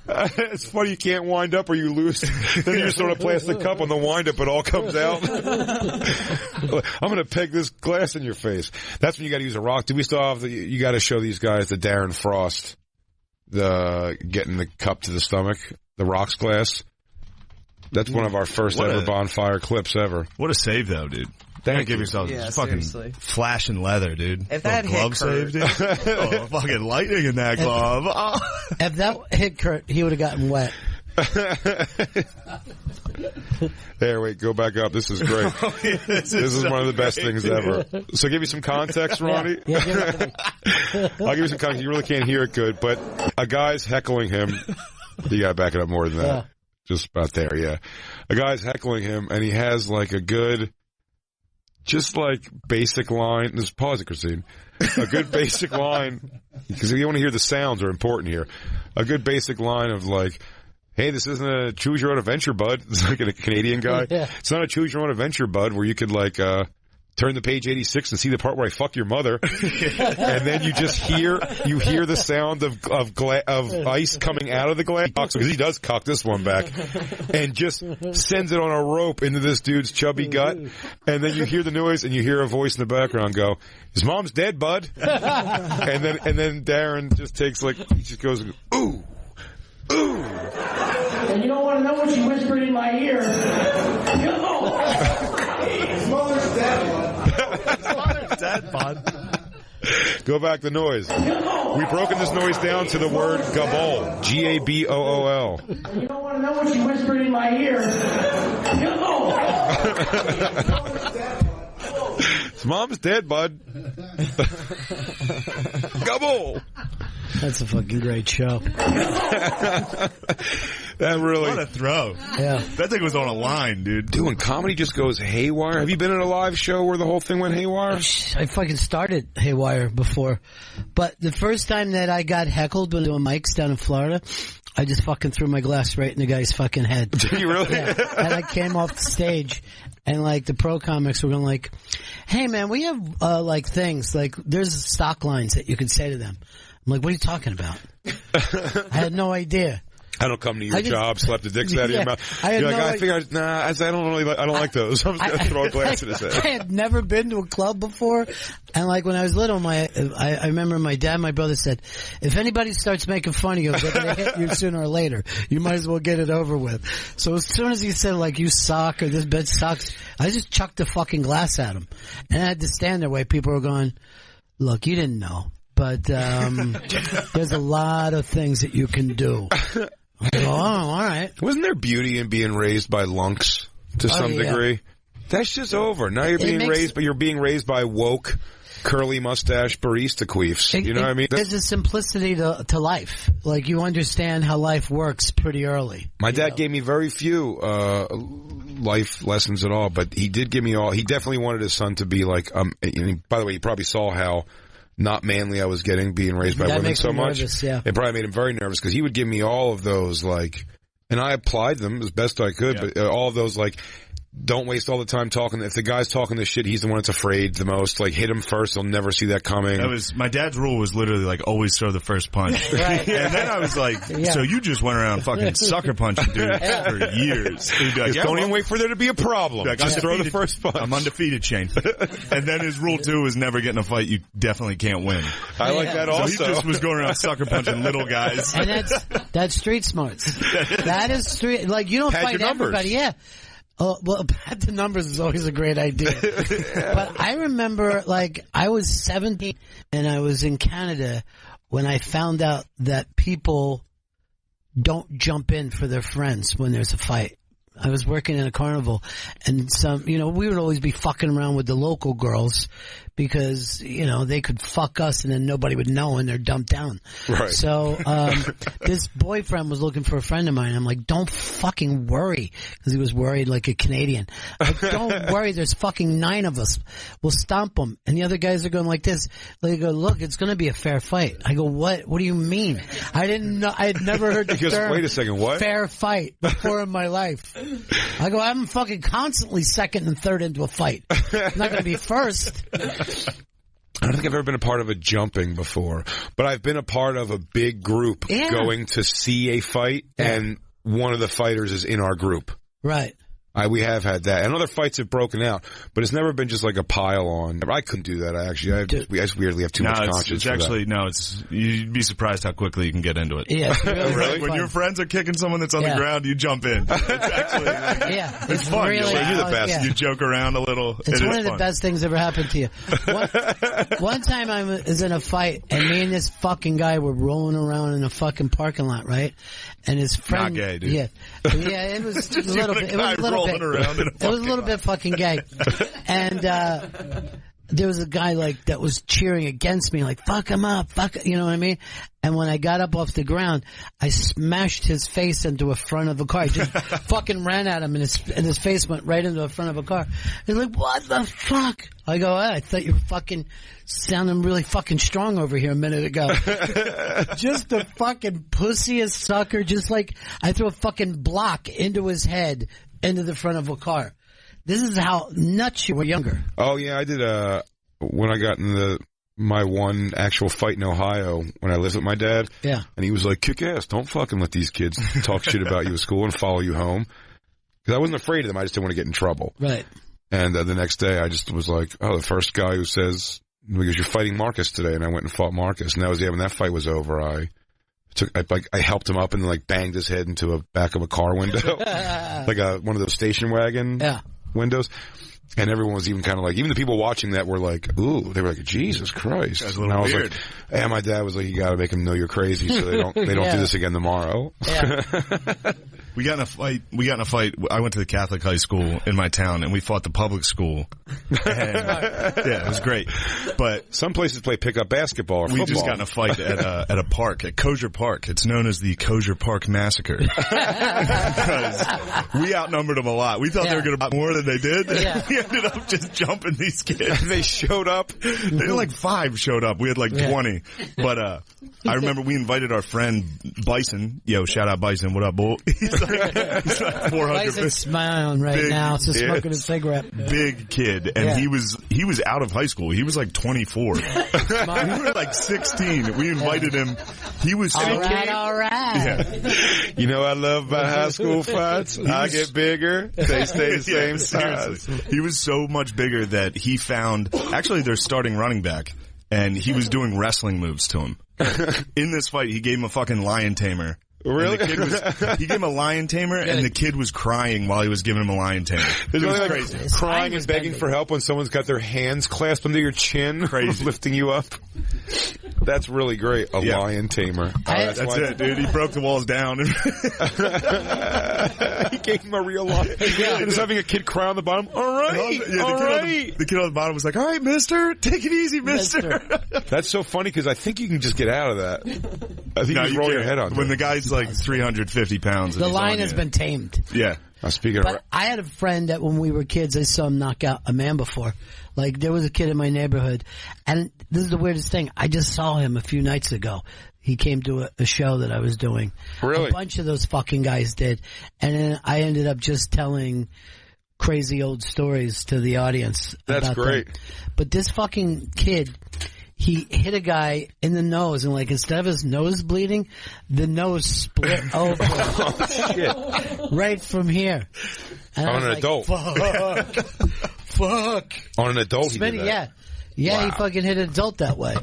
It's funny, you can't wind up or you lose. Then you just throw a plastic cup on the wind up, it all comes out. I'm gonna peg this glass in your face. That's when you gotta use a rock. Do we still have you gotta show these guys the Darren Frost, getting the cup to the stomach, the rocks glass. That's one of our first ever Bonfire clips ever. What a save, though, dude. Thank give you. yourself fucking flashing leather, dude. If that hit glove save, dude. Oh, fucking lightning in that glove. If that hit Kurt, he would have gotten wet. There, wait, go back up. This is great. This is one of the best things ever. So give me some context, Ronnie. Yeah, I'll give you some context. You really can't hear it good, but a guy's heckling him. You gotta back it up more than that. Yeah. Just about there, yeah. A guy's heckling him, and he has like a good just like basic line. Just pause it, Christine. A good basic line, because you want to hear the sounds are important here. A good basic line of like, hey, this isn't a choose your own adventure, bud. It's like a Canadian guy. Yeah. It's not a choose your own adventure, bud, where you could like turn to page 86 and see the part where I fuck your mother, and then you just hear the sound of ice coming out of the glass, because he does cock this one back, and just sends it on a rope into this dude's chubby gut, and then you hear the noise and you hear a voice in the background go, "His mom's dead, bud," and then Darren just takes he just goes, "Ooh, ooh." And you don't want to know what she whispered in my ear. His mother's dead, bud. His mother's dead, bud. Go back the noise. We've broken this noise down to the word gabol. G-A-B-O-O-L. And you don't want to know what she whispered in my ear. His mom's dead, bud. Gabol. That's a fucking great show. That really... What a throw. Yeah. That thing was on a line, dude. Dude, when comedy just goes haywire. Have you been at a live show where the whole thing went haywire? I fucking started haywire before. But the first time that I got heckled when doing mics down in Florida, I just fucking threw my glass right in the guy's fucking head. Did you really? Yeah. And I came off the stage, and like the pro comics were going like, "Hey man, we have like things, like there's stock lines that you can say to them." I'm like, "What are you talking about?" I had no idea. I don't come to your job, slap the dicks out of your mouth. You're like, I figured, I don't like those. I'm just going to throw a glass in his head. I had never been to a club before, and like when I was little, I remember my dad and my brother said, if anybody starts making fun of you, they're going to hit you sooner or later. You might as well get it over with. So as soon as he said, like, you suck, or this bed sucks, I just chucked the fucking glass at him. And I had to stand there while people were going, look, you didn't know, but there's a lot of things that you can do. Oh, all right. Wasn't there beauty in being raised by lunks to some degree? That's just over. Now you're being raised by woke, curly mustache barista queefs. You know what I mean? There's a simplicity to life. Like, you understand how life works pretty early. My dad gave me very few life lessons at all, but he did give me all. He definitely wanted his son to be like, by the way, you probably saw how not manly I was getting, being raised by women so much. Nervous, yeah. It probably made him very nervous, because he would give me all of those, like, and I applied them as best I could, but all of those, like, don't waste all the time talking. If the guy's talking this shit, he's the one that's afraid the most. Like, hit him first, he'll never see that coming. That was, my dad's rule was literally like, always throw the first punch. Right. And then I was like, so you just went around fucking sucker punching dudes for years. He'd be like, don't even wait for there to be a problem. Like, just throw the first punch. I'm undefeated, Shane. And then his rule 2 was never get in a fight. You definitely can't win. I like that also. So he just was going around sucker punching little guys. And that's street smarts. That is street, like, you don't fight everybody. Yeah. Oh, well, pad the numbers is always a great idea. But I remember, like, I was 17 and I was in Canada when I found out that people don't jump in for their friends when there's a fight. I was working in a carnival, and we would always be fucking around with the local girls because, they could fuck us and then nobody would know and they're dumped down. Right. So, this boyfriend was looking for a friend of mine. I'm like, don't fucking worry. Cause he was worried like a Canadian. Like, don't worry. There's fucking 9 of us. We'll stomp them. And the other guys are going like this. They go, look, it's going to be a fair fight. I go, what? What do you mean? I didn't know. I had never heard the term. Wait a second, what? Fair fight before in my life. I go, I'm fucking constantly second and third into a fight. I'm not going to be first. I don't think I've ever been a part of a jumping before, but I've been a part of a big group going to see a fight, and one of the fighters is in our group. Right. We have had that. And other fights have broken out, but it's never been just like a pile on. I couldn't do that, actually. I just weirdly have too much conscience for that. You'd be surprised how quickly you can get into it. Yeah, it's really when your friends are kicking someone that's on the ground, you jump in. It's actually, it's fun. Really you're the best. Yeah. You joke around a little. It's one of the best things ever happened to you. One time I was in a fight, and me and this fucking guy were rolling around in a fucking parking lot, right? And his friend, not gay, dude. Yeah, it was a little bit. It was a little bit. It was a little bit fucking gay. And there was a guy like that was cheering against me, like fuck him up, you know what I mean? And when I got up off the ground, I smashed his face into a front of a car. I just fucking ran at him, and his face went right into the front of a car. He's like, "What the fuck?" I go, "I thought you were fucking sounding really fucking strong over here a minute ago." Just a fucking pussiest sucker. Just like I threw a fucking block into his head into the front of a car. This is how nuts you were younger. Oh yeah, I did. When I got in my one actual fight in Ohio when I lived with my dad. Yeah, and he was like, "Kick ass! Don't fucking let these kids talk shit about you at school and follow you home." Because I wasn't afraid of them. I just didn't want to get in trouble. Right. And the next day, I just was like, "Oh, the first guy who says because you're fighting Marcus today," and I went and fought Marcus. And that was when that fight was over. I helped him up and like banged his head into a back of a car window, like one of those station wagon. Yeah. Windows, and everyone was even kind of like, even the people watching that were like, ooh, they were like, Jesus Christ. That's a little weird. Like, and my dad was like, you gotta make them know you're crazy so they don't do this again tomorrow. Yeah. We got in a fight. I went to the Catholic high school in my town, and we fought the public school. And, yeah, it was great. But some places play pickup basketball or football. We just got in a fight at a park, at Kosher Park. It's known as the Kosher Park Massacre. Because we outnumbered them a lot. We thought they were going to buy more than they did. Yeah. We ended up just jumping these kids. They showed up. They had like 5 showed up. We had like 20. But I remember we invited our friend Bison. Yo, shout out Bison. What up, bull? He's like 400. Bison's smiling right now. It's just smoking a cigarette. Big kid, and he was out of high school. He was like 24. We were like 16. We invited him. He was all right. Yeah. You know what I love about high school fights? I get bigger. They stay the same size. He was so much bigger that he found. Actually, their starting running back, and he was doing wrestling moves to him. In this fight, he gave him a fucking lion tamer. Really? He gave him a lion tamer, and the kid was crying while he was giving him a lion tamer. It was crazy. Crying and begging for help when someone's got their hands clasped under your chin, lifting you up. That's really great. A lion tamer. That's it, dude. He broke the walls down. He gave him a real lion. Yeah. Just having a kid cry on the bottom. All right. The kid on the bottom was like, all right, mister. Take it easy, mister. That's so funny because I think you can just get out of that. I think you just roll your head on. When the guy's like 350 pounds. The lion has been tamed. Yeah. But I had a friend that when we were kids, I saw him knock out a man before. Like, there was a kid in my neighborhood, and this is the weirdest thing. I just saw him a few nights ago. He came to a show that I was doing. Really? A bunch of those fucking guys did. And then I ended up just telling crazy old stories to the audience. That's great. Them. But this fucking kid, he hit a guy in the nose, and like instead of his nose bleeding, the nose split open. Oh, shit. Right from here. And on an adult. Fuck. On an adult, Smitty, he did that. Yeah, wow. He fucking hit an adult that way.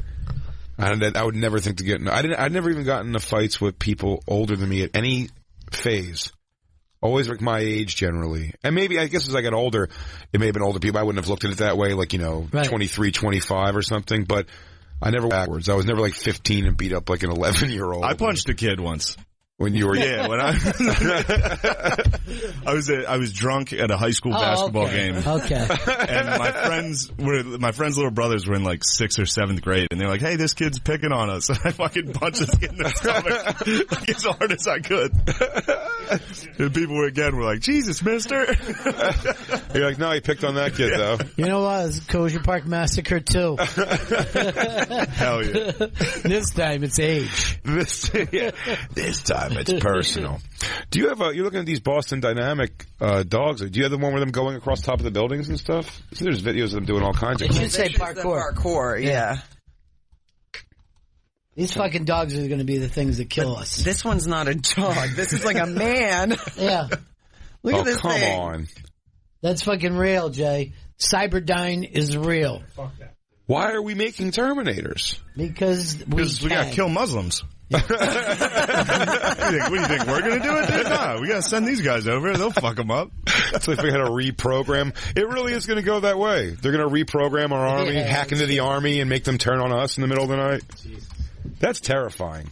I would never think to get in. I'd never even gotten into fights with people older than me at any phase. Always like my age generally. And maybe, I guess as I got older, it may have been older people. I wouldn't have looked at it that way, like, 23, 25 or something. But I never went backwards. I was never like 15 and beat up like an 11-year-old. I punched a kid once. When you were when I was drunk at a high school basketball game. Okay. And my friends' little brothers were in like 6th or 7th grade, and they're like, "Hey, this kid's picking on us." And I fucking punched this kid in the stomach like, as hard as I could. And people were like, "Jesus, mister." You're like, "No, he picked on that kid though." You know what? It's Kosher Park Massacre too. Hell yeah. This time it's age. This time it's personal. Do you have you're looking at these Boston Dynamic dogs. Do you have the one with them going across top of the buildings and stuff? So there's videos of them doing all kinds of stuff. It should say parkour. Parkour, yeah. These fucking dogs are going to be the things that kill us. This one's not a dog. This is like a man. Yeah. Look at this come thing. on. That's fucking real, Jay. Cyberdyne is real. Fuck that. Why are we making Terminators? Because we got to kill Muslims. What do you think? We're going to do it? Nah, we got to send these guys over. They'll fuck them up. So if we had to reprogram, it really is going to go that way. They're going to reprogram our army, hack into the army, and make them turn on us in the middle of the night. Jeez. That's terrifying.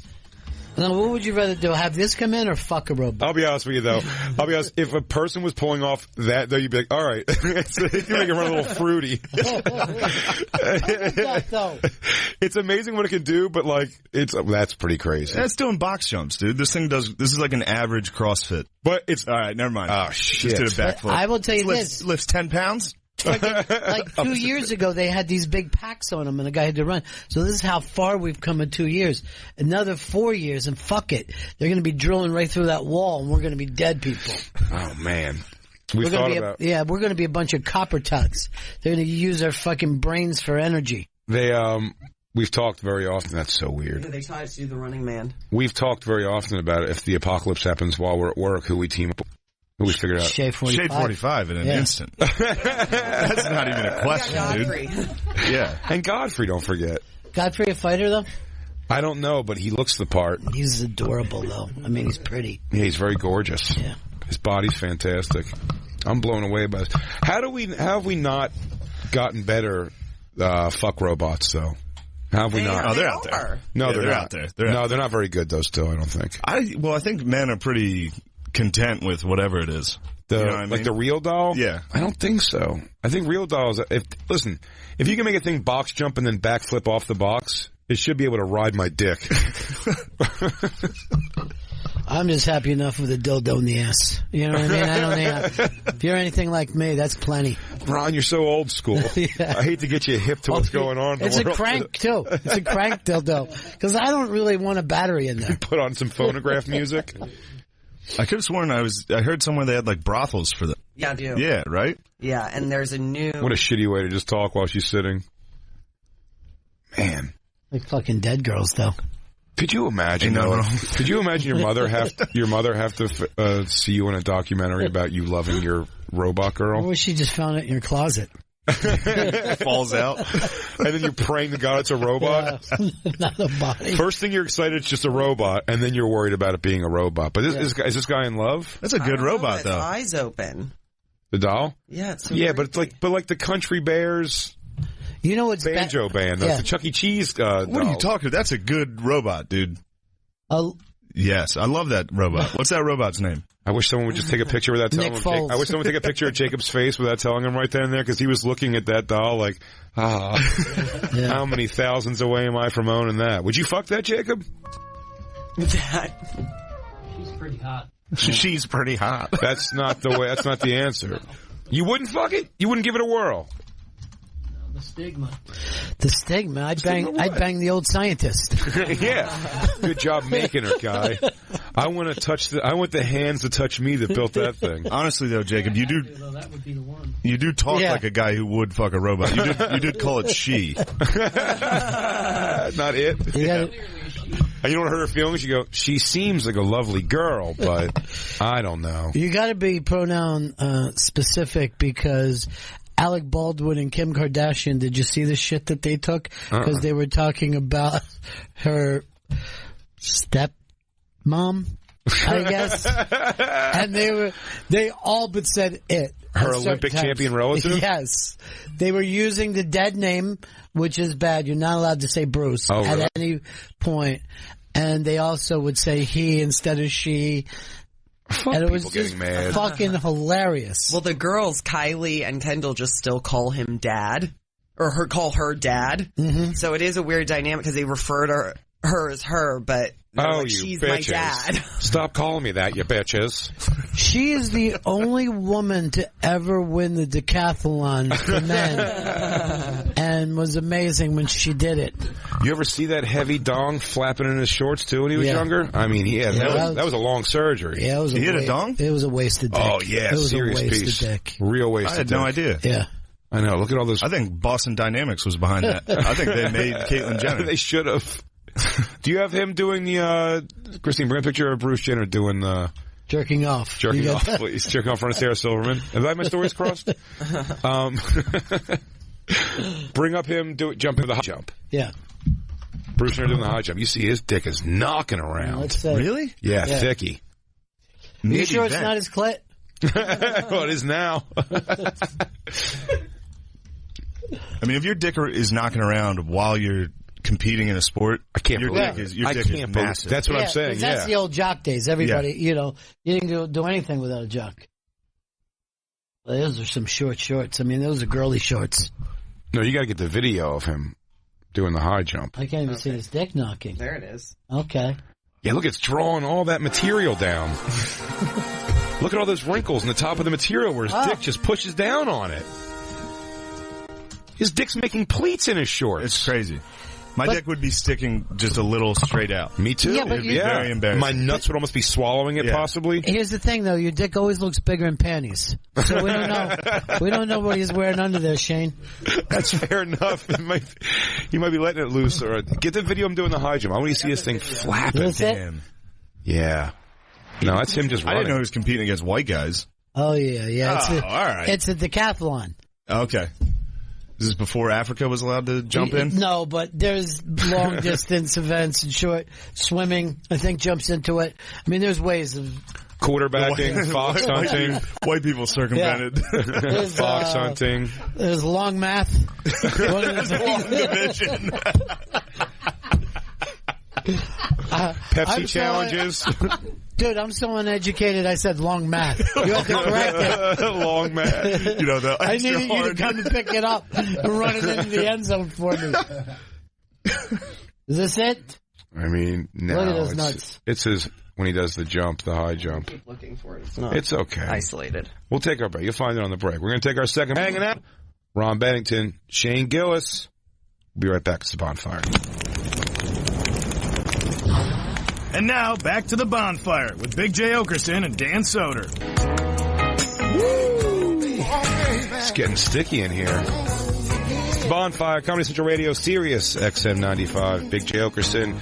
Now, what would you rather do? Have this come in or fuck a robot? I'll be honest with you, though. I'll be honest. If a person was pulling off that, though, you'd be like, all right. You make it run a little fruity. It's amazing what it can do, but, like, that's pretty crazy. That's doing box jumps, dude. This is like an average CrossFit. But it's... All right, never mind. Oh, shit. Just did a backflip. I will tell you this. Lifts 10 pounds? Like 2 years ago, they had these big packs on them, and a guy had to run. So this is how far we've come in 2 years. Another 4 years, and fuck it, they're going to be drilling right through that wall, and we're going to be dead people. Oh man, we're going to be a bunch of copper tucks. They're going to use our fucking brains for energy. We've talked very often. That's so weird. Yeah, they try to do the Running Man. We've talked very often about it. If the apocalypse happens while we're at work, who we team up. We figured out. Shade 45. Shade 45 in an instant. That's not even a question, dude. Yeah. And Godfrey, don't forget. Godfrey a fighter, though? I don't know, but he looks the part. He's adorable, though. I mean, he's pretty. Yeah, he's very gorgeous. Yeah. His body's fantastic. I'm blown away by this. How have we not gotten better fuck robots, though? How have we not? Oh, they're out there. No, they're out there. They're not very good, though, still, I don't think. I think men are pretty content with whatever it is. You know what I mean? The real doll? Yeah. I don't think so. I think real dolls, if you can make a thing box jump and then backflip off the box, it should be able to ride my dick. I'm just happy enough with a dildo in the ass. You know what I mean? I don't think if you're anything like me, that's plenty. Ron, you're so old school. Yeah. I hate to get you hip to what's going on in the world. It's a crank, too. It's a crank dildo. Because I don't really want a battery in there. Put on some phonograph music. I could have sworn I heard somewhere they had like brothels for them. Yeah, I do. Yeah, right? Yeah, and there's a new... What a shitty way to just talk while she's sitting. Man. Like fucking dead girls, though. Could you imagine, could you imagine your mother have to see you in a documentary about you loving your robot girl? Or she just found it in your closet. Falls out. And then you're praying to God it's a robot? Yeah, not a body. First thing you're excited it's just a robot, and then you're worried about it being a robot. But is this guy in love? That's a good robot, though. Eyes open. The doll? Yeah, it's but it's like the Country Bears... You know what's banjo band, the Chuck E. Cheese doll. What are you talking about? That's a good robot, dude. Yes, I love that robot. What's that robot's name? I wish someone would just take a picture without telling him. I wish someone would take a picture of Jacob's face without telling him right then and there, because he was looking at that doll like, how many thousands away am I from owning that? Would you fuck that, Jacob? She's pretty hot. She's pretty hot. That's not the way. That's not the answer. You wouldn't fuck it? You wouldn't give it a whirl? The stigma. The stigma. I'd bang the old scientist. Yeah. Good job making her, guy. I want the hands to touch me that built that thing. Honestly, though, Jacob, you do. That would be the one. You do talk like a guy who would fuck a robot. You did call it she. Not it. Yeah. And you don't hurt her feelings. You go, she seems like a lovely girl, but I don't know. You got to be pronoun specific, because Alec Baldwin and Kim Kardashian, did you see the shit that they took? Because they were talking about her stepmom, I guess. And they all but said it. Her Olympic champion relative? Yes. They were using the dead name, which is bad. You're not allowed to say Bruce at any point. And they also would say he instead of she. And it was just fucking hilarious. Well, the girls, Kylie and Kendall, just still call him dad. Or call her dad. Mm-hmm. So it is a weird dynamic, because they refer to her as her, but she's bitches. my dad. Stop calling me that, you bitches. She is the only woman to ever win the decathlon for men, and was amazing when she did it. You ever see that heavy dong flapping in his shorts too when he was younger? I mean, that was a long surgery. Yeah, he hit a dong? It was a wasted dick. Oh yeah, it was serious a wasted piece. Dick. Real wasted. I had no idea. Yeah. I know. Look at all those. I think Boston Dynamics was behind that. I think they made Caitlyn Jenner. They should have. Do you have him doing the, Christine, bring a picture of Bruce Jenner doing jerking off. Jerking off, please. Jerking off in front of Sarah Silverman. Have I had my stories crossed? Bring up him jumping the high jump. Yeah. Bruce Jenner doing the high jump. You see his dick is knocking around. Really? Yeah, thicky. You sure it's not his clit? Well, it is now. I mean, if your dick is knocking around while you're competing in a sport, I can't your believe dick it. is your I dick can't is believe massive. That's what I'm saying. 'cause that's the old jock days. Everybody, Yeah. you didn't do anything without a jock. Well, those are some short shorts. I mean, those are girly shorts. No, you got to get the video of him doing the high jump. I can't even see his dick knocking. There it is. Okay. Yeah, look, it's drawing all that material down. Look at all those wrinkles in the top of the material where his dick just pushes down on it. His dick's making pleats in his shorts. It's crazy. My dick would be sticking just a little straight out. Me too. Yeah, but It'd be very embarrassing. My nuts would almost be swallowing it, possibly. Here's the thing, though. Your dick always looks bigger in panties. So we don't know. We don't know what he's wearing under there, Shane. That's fair enough. He might be letting it loose. Or get the video of him doing the high jump. I want to see this thing flapping. Is it? Damn. Yeah. No, that's him just I running. didn't know he was competing against white guys. Oh, yeah. Oh, all right. It's a decathlon. Okay. Is this before Africa was allowed to jump in? No, but there's long distance events and short swimming. I think jumps into it. I mean, there's ways of Quarterbacking, fox hunting. White people circumvented. There's, Fox hunting. There's long math. Long division. Pepsi challenges. Dude, I'm so uneducated. I said long math. You have to correct it. Long math. You know, the I extra needed you to hard. come and pick it up and run it into the end zone for me. Is this it? I mean, no. Look at those nuts. It's his, when he does the jump, the high jump. Keep looking for it. It's not It's okay. isolated. We'll take our break. You'll find it on the break. We're going to take our second hanging out. Ron Bennington, Shane Gillis. We'll be right back. It's the Bonfire. And now, back to the Bonfire with Big J. Oakerson and Dan Soder. It's getting sticky in here. Bonfire, Comedy Central Radio, Sirius XM 95. Big J. Oakerson,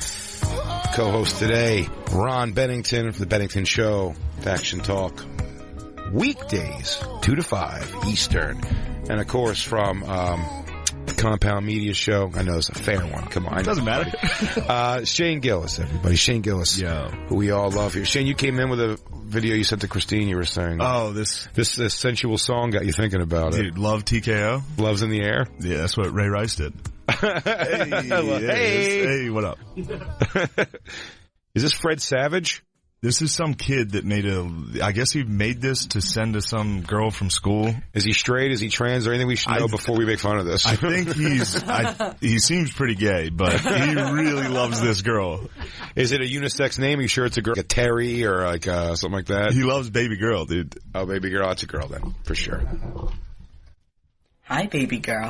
co-host today. Ron Bennington from The Bennington Show, Faction Talk. Weekdays, 2 to 5 Eastern. And, of course, from the Compound Media Show. I know it's a fair one. Come on. Doesn't matter. Shane Gillis, everybody. Shane Gillis, who we all love here. Shane, you came in with a video you sent to Christine. You were saying, Oh, this sensual song got you thinking about it. dude, love TKO. Love's in the air. Yeah, that's what Ray Rice did. Hey, what up? Is this Fred Savage? This is some kid that I guess he made this to send to some girl from school. Is he straight? Is he trans? Or anything we should know before we make fun of this? I think he seems pretty gay, but he really loves this girl. Is it a unisex name? Are you sure it's a girl? Like a Terry or like something like that? He loves baby girl, dude. Oh, baby girl. That's a girl then, for sure. Hi, baby girl.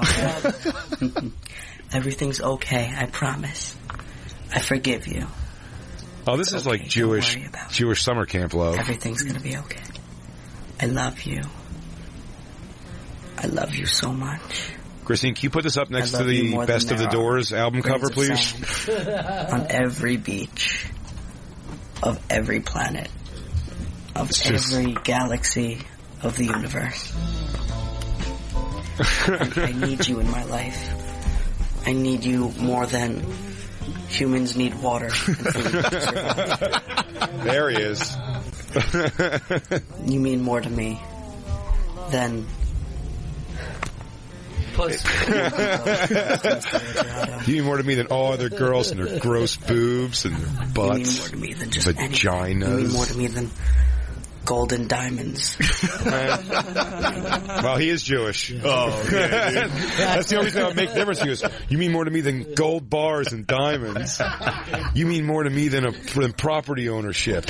Everything's okay, I promise. I forgive you. Oh, this is like Jewish summer camp love. Everything's gonna be okay. I love you. I love you so much. Christine, can you put this up next to the Best of the Doors album cover, please? On every beach of every planet of every galaxy of the universe. I need you in my life. I need you more than humans need water and food to survive. There he is. You mean more to me than pussy. You mean more to me than all other girls and their gross boobs and their butts. You mean more to me than just vaginas. anything. You mean more to me than golden diamonds. Well, he is Jewish. Oh, yeah, that's the only thing that would make a difference. He goes, you mean more to me than gold bars and diamonds. You mean more to me than property ownership.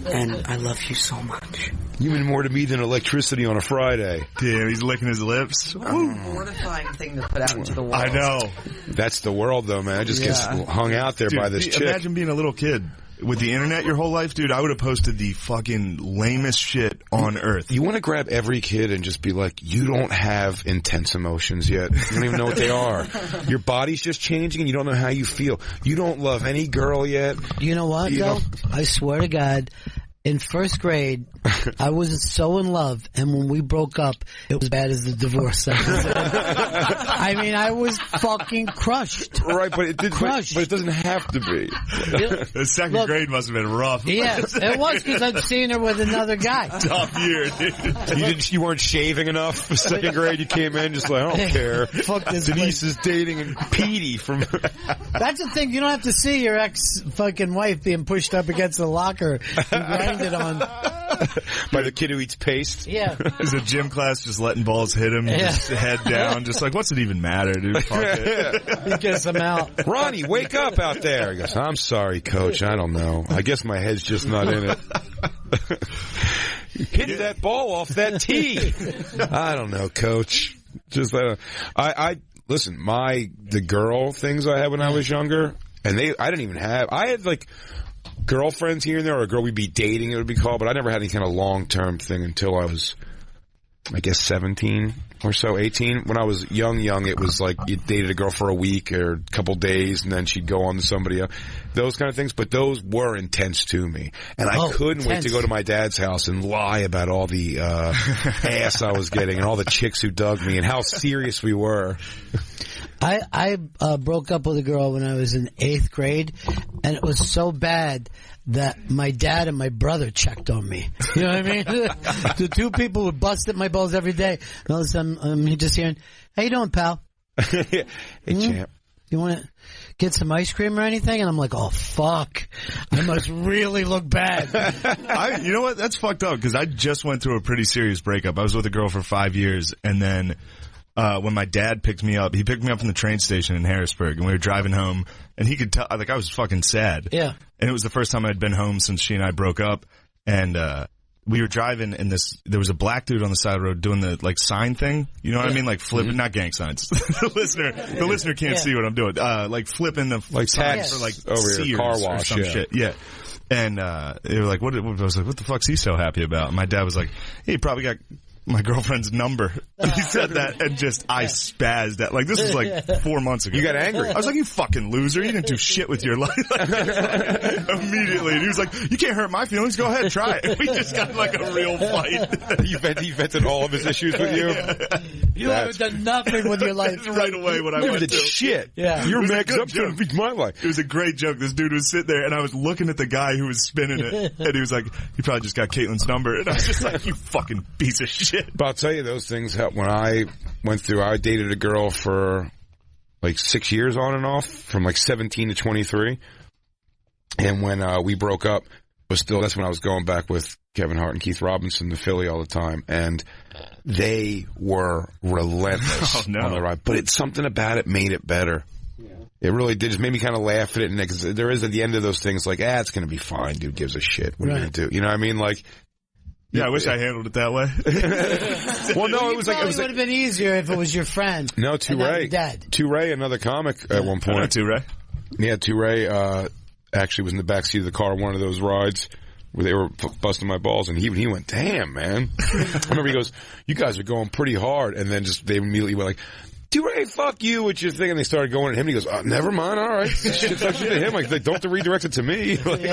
And I love you so much. You mean more to me than electricity on a Friday. Damn, he's licking his lips. What a mortifying thing to put out into the world. I know. That's the world, though, man. It just gets hung out there by this chick. Imagine being a little kid. With the internet your whole life, dude, I would have posted the fucking lamest shit on earth. You want to grab every kid and just be like, you don't have intense emotions yet. You don't even know what they are. Your body's just changing and you don't know how you feel. You don't love any girl yet. You know what, though? I swear to God, in first grade, I was so in love, and when we broke up, it was as bad as the divorce. I mean, I was fucking crushed. Right, but it doesn't have to be. The second grade must have been rough. Yeah, it was because I'd seen her with another guy. Tough year, dude. You weren't shaving enough for second grade. You came in just like, I don't care. Fuck this Denise is dating and Petey from. That's the thing. You don't have to see your ex fucking wife being pushed up against the locker and grinded on by the kid who eats paste. Yeah, is a gym class just letting balls hit him, just head down, just like, what's it even matter, dude? Fuck it. He gets him out. Ronnie, wake up out there. He goes, I'm sorry, coach. I don't know. I guess my head's just not in it. Hit that ball off that tee. I don't know, coach. Just I listen. The girl things I had when I was younger, and I didn't even have. I had like girlfriends here and there, or a girl we'd be dating, it would be called, but I never had any kind of long term thing until I was, I guess, 17 or so, 18. When I was young, it was like you dated a girl for a week or a couple days, and then she'd go on to somebody else. Those kind of things, but those were intense to me. And I couldn't wait to go to my dad's house and lie about all the ass I was getting and all the chicks who dug me and how serious we were. I broke up with a girl when I was in 8th grade, and it was so bad that my dad and my brother checked on me. You know what I mean? The two people who busted my balls every day. And all of a sudden, I'm just hearing, how you doing, pal? Hey, champ. You want to get some ice cream or anything? And I'm like, oh, fuck. I must really look bad. You know what? That's fucked up, because I just went through a pretty serious breakup. I was with a girl for 5 years, and then when my dad picked me up, he picked me up from the train station in Harrisburg, and we were driving home, and he could tell, like, I was fucking sad. Yeah. And it was the first time I'd been home since she and I broke up, and we were driving, and there was a black dude on the side of the road doing the, like, sign thing. You know what I mean? Like, flipping, not gang signs. the listener can't see what I'm doing. Like, flipping the like signs for, like, over Sears your car wash, or some shit. Yeah. And they were like, I was like, what the fuck's he so happy about? And my dad was like, hey, he probably got my girlfriend's number. He said that, and I spazzed out. Like, this was like 4 months ago. You got angry. I was like, you fucking loser. You didn't do shit with your life. Immediately. And he was like, you can't hurt my feelings. Go ahead, try it. We just got like a real fight. He vented all of his issues with you? Yeah. You haven't done nothing with your life. Right away when I went did through. Shit. Yeah. You're mixed up to beat my life. It was a great joke. This dude was sitting there, and I was looking at the guy who was spinning it, and he was like, he probably just got Caitlyn's number. And I was just like, you fucking piece of shit. But I'll tell you, those things, when I went through, I dated a girl for like 6 years on and off, from like 17 to 23. And when we broke up, that's when I was going back with Kevin Hart and Keith Robinson to Philly all the time. And they were relentless on the ride. But it's something about it made it better. Yeah. It really did. Just made me kind of laugh at it. Because there is at the end of those things like, it's going to be fine. Dude gives a shit. What are you going to do? You know what I mean? Like, yeah, I wish I handled it that way. Well, no, it was like, would have been easier if it was your friend. No, Touré, another comic at one point. Touré? Yeah, Touré, actually was in the backseat of the car one of those rides where they were busting my balls, and he went, damn, man. I remember he goes, you guys are going pretty hard, and then they immediately went like, Touré, fuck you, what you think? And they started going at him, and he goes, never mind, all right. Shit to him. Like, don't have to redirect it to me. Like,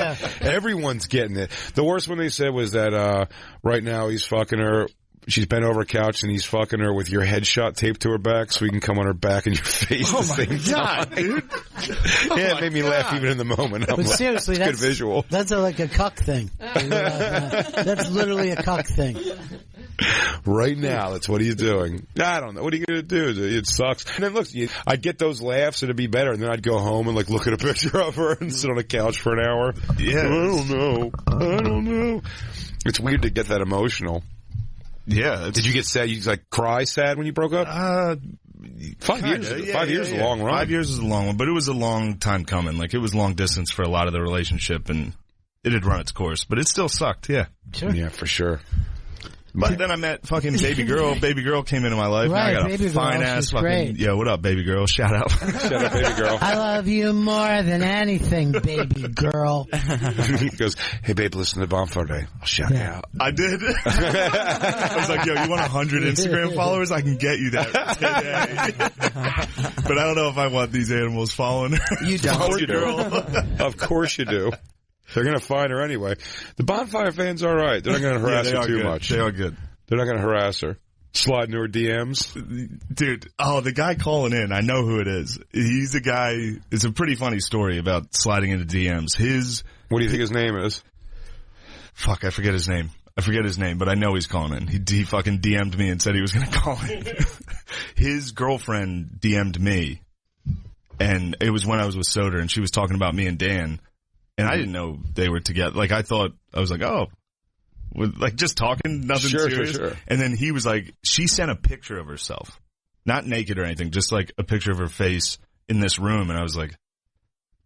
everyone's getting it. The worst one they said was that right now he's fucking her. She's bent over a couch, and he's fucking her with your headshot taped to her back so he can come on her back and your face at the same time. Dude. It made me laugh even in the moment. But like, seriously, that's good visual. That's like a cuck thing. That's literally a cuck thing. Right now, that's what he's doing. I don't know. What are you going to do? It sucks. And then look, I'd get those laughs, it'd be better, and then I'd go home and like look at a picture of her and sit on a couch for an hour. Yeah. I don't know. It's weird to get that emotional. Yeah. Did you get sad? You like cry sad when you broke up? 5 years. 5 years is a long run. 5 years is a long one, but it was a long time coming. Like, it was long distance for a lot of the relationship, and it had run its course, but it still sucked. Yeah. Sure. Yeah, for sure. But then I met fucking baby girl. Baby girl came into my life. Right, and I got a fine ass fucking. Great. Yeah, what up, baby girl? Shout out. Shout out, baby girl. I love you more than anything, baby girl. He goes, hey, babe, listen to Bonfire Day. I'll shout you out. I did. I was like, yo, you want 100 Instagram followers? I can get you that today. But I don't know if I want these animals following her. You don't. Of course you do. Of course you do. They're going to find her anyway. The Bonfire fans are all right. They're not going to harass her too much. They are good. They're not going to harass her. Slide into her DMs. Dude, the guy calling in, I know who it is. He's a guy, it's a pretty funny story about sliding into DMs. What do you think his name is? Fuck, I forget his name, but I know he's calling in. He fucking DM'd me and said he was going to call in. His girlfriend DM'd me, and it was when I was with Soder, and she was talking about me and Dan, and I didn't know they were together. Like, I was like, oh, like just talking, nothing serious. Sure. And then he was like, she sent a picture of herself, not naked or anything, just like a picture of her face in this room, and I was like,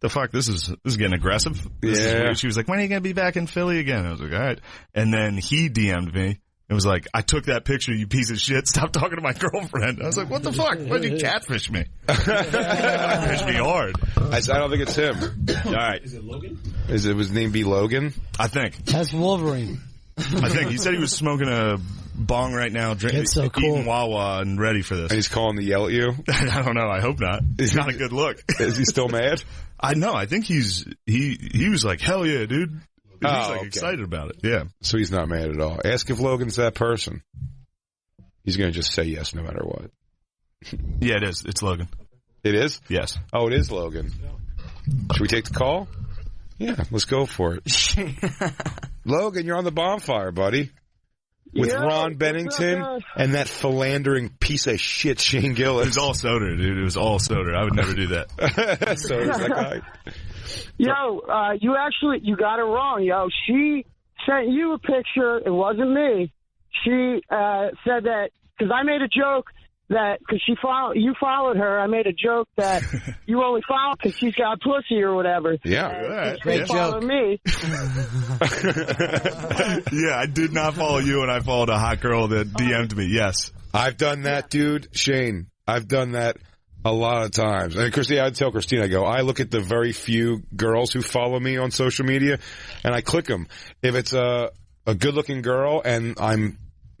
the fuck, this is getting aggressive. She was like, when are you going to be back in Philly again? I was like, all right. And then he DM'd me. It was like, I took that picture, you piece of shit. Stop talking to my girlfriend. I was like, what the fuck? Why'd you catfish me? Catfish me hard. I don't think it's him. All right. Is it Logan? Is his name be Logan? I think. That's Wolverine. I think. He said he was smoking a bong right now, eating Wawa and ready for this. And he's calling to yell at you? I don't know. I hope not. It's not a good look. Is he still mad? I know. I think he was like, hell yeah, dude. He's excited about it. Yeah. So he's not mad at all. Ask if Logan's that person. He's going to just say yes no matter what. Yeah, it is. It's Logan. It is? Yes. Oh, it is Logan. Should we take the call? Yeah, let's go for it. Logan, you're on the Bonfire, buddy. With Ron Bennington and that philandering piece of shit Shane Gillis. It was all Soder, dude. It was all Soder. I would never do that. Soder's that guy. Yo, you got it wrong, yo. She sent you a picture. It wasn't me. She said that, because I made a joke that, because you followed her, I made a joke that you only followed because she's got pussy or whatever. Yeah. Great joke. Me. Yeah, I did not follow you, and I followed a hot girl that DM'd me. Yes. I've done that, dude. Shane, I've done that a lot of times. And Christina, I'd tell Christina, I look at the very few girls who follow me on social media, and I click them. If it's a good-looking girl and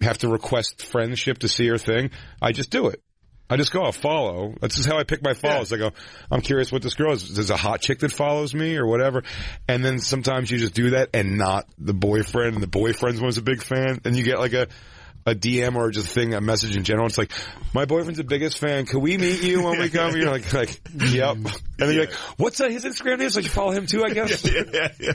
have to request friendship to see her thing, I just do it. I just go, I'll follow. That's just how I pick my follows. Yeah. I go, I'm curious what this girl is. There's a hot chick that follows me or whatever. And then sometimes you just do that and not the boyfriend, and the boyfriend's one's a big fan, and you get like a DM or just a message in general. It's like, my boyfriend's the biggest fan. Can we meet you when we come? You're like, yep. And then you're like, what's that? His Instagram name? So you follow him too, I guess? Yeah.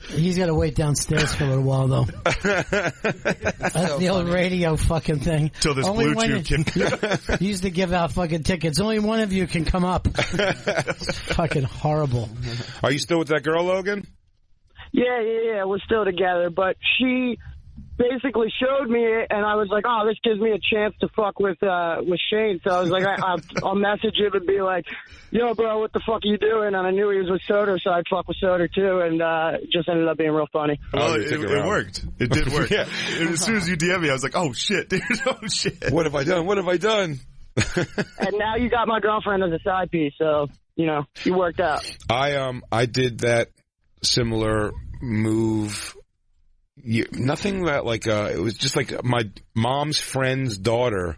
He's got to wait downstairs for a little while, though. That's the old radio fucking thing. Till this only blue chew can... You used to give out fucking tickets. Only one of you can come up. It's fucking horrible. Are you still with that girl, Logan? Yeah. We're still together, but she basically showed me it, and I was like, oh, this gives me a chance to fuck with Shane. So I was like, I'll message him and be like, yo, bro, what the fuck are you doing? And I knew he was with Soder, so I'd fuck with Soder too, and it just ended up being real funny. Well, it worked. It did work. Yeah. As soon as you DM me, I was like, oh shit, dude, oh shit. What have I done? And now you got my girlfriend as a side piece, so, you worked out. I did that similar move. Nothing that it was just like my mom's friend's daughter.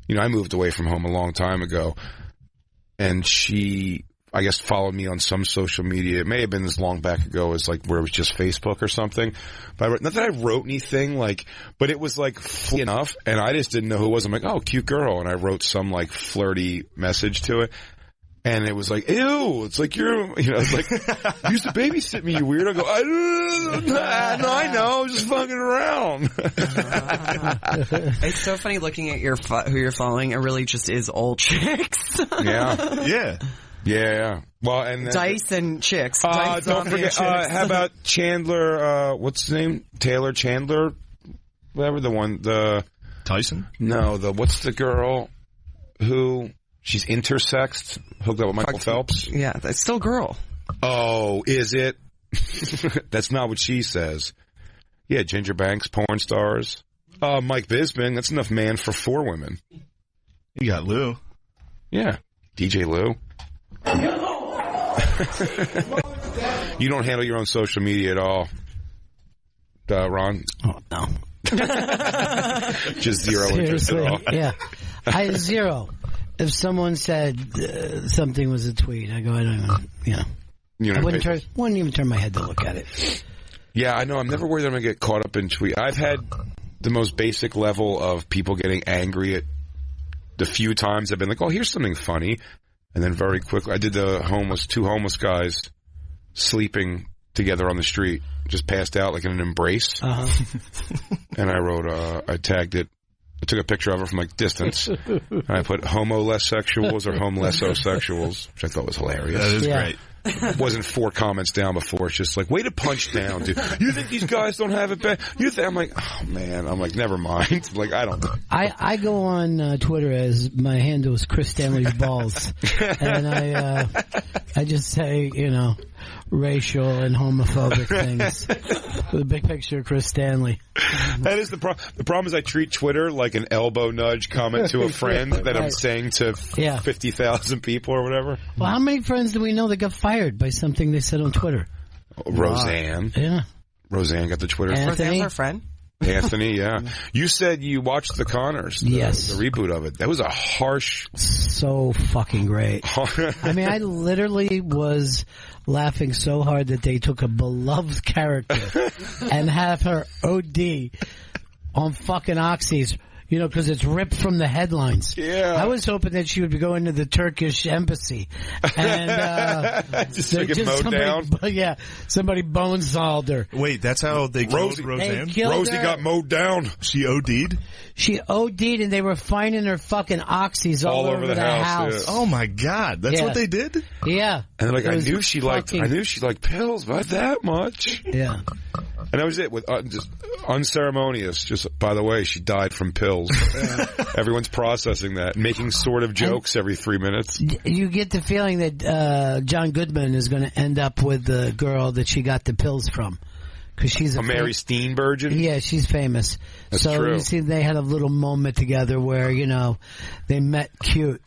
I moved away from home a long time ago, and she, I guess, followed me on some social media. It may have been as long back ago as where it was just Facebook or something. But not that I wrote anything but it was flirty enough, and I just didn't know who it was. I'm like, oh, cute girl, and I wrote some flirty message to it. And it was like, ew, it's like it's like, you used to babysit me, you weirdo. I go, I know, I'm just fucking around. It's so funny looking at who you're following. It really just is old chicks. Yeah. Well, and then, Dyson chicks. Don't forget, how about Chandler, what's his name? Taylor Chandler? Whatever the Tyson? No, what's the girl who... She's intersexed, hooked up with Michael Phelps. Yeah, that's still a girl. Oh, is it? That's not what she says. Yeah, Ginger Banks, porn stars. Mike Bisbin, that's enough man for 4 women. You got Lou. Yeah, DJ Lou. You don't handle your own social media at all, Ron? Oh, no. Just zero interest at all. Yeah, I had zero. If someone said something was a tweet, I go, I don't even, You know, I wouldn't even turn my head to look at it. Yeah, I know. I'm never worried I'm going to get caught up in tweet. I've had the most basic level of people getting angry at the few times I've been like, oh, here's something funny. And then very quickly, I did the two homeless guys sleeping together on the street, just passed out like in an embrace. And I wrote, I tagged it. I took a picture of her from like distance. And I put homo-less-sexuals or home-less-o-sexuals, which I thought was hilarious. That is great. Wasn't 4 comments down before. It's just like, way to punch down, dude. You think these guys don't have it bad? I'm like, oh man. I'm like, never mind. Like, I don't know. I go on Twitter as my handle is Chris Stanley's balls, and I just say, you know, racial and homophobic things with a big picture of Chris Stanley. That is the problem. The problem is I treat Twitter like an elbow nudge comment to a friend that I'm saying to 50,000 people or whatever. Well, how many friends do we know that got fired by something they said on Twitter? Roseanne. Yeah. Roseanne got the Twitter. Roseanne's our friend. Anthony, yeah. You said you watched The Connors. Yes. The reboot of it. That was a harsh... So fucking great. I mean, I literally was laughing so hard that they took a beloved character and have her OD on fucking oxys. You know, because it's ripped from the headlines. Yeah. I was hoping that she would be going to the Turkish embassy. And, just to get mowed down? Yeah. Somebody bonesawed her. Wait, that's how they killed Roseanne? Rosie got mowed down. She OD'd? She OD'd and they were finding her fucking oxys all over the house. Yeah. Oh my God. That's what they did? Yeah. And like, I knew she liked pills, but that much. Yeah. And that was it. With just unceremonious. Just, by the way, she died from pills. Everyone's processing that, making sort of jokes every 3 minutes. You get the feeling that John Goodman is going to end up with the girl that she got the pills from. Because she's a Mary Steenburgen? Yeah, she's famous. That's so true. You see, they had a little moment together where, you know, they met cute.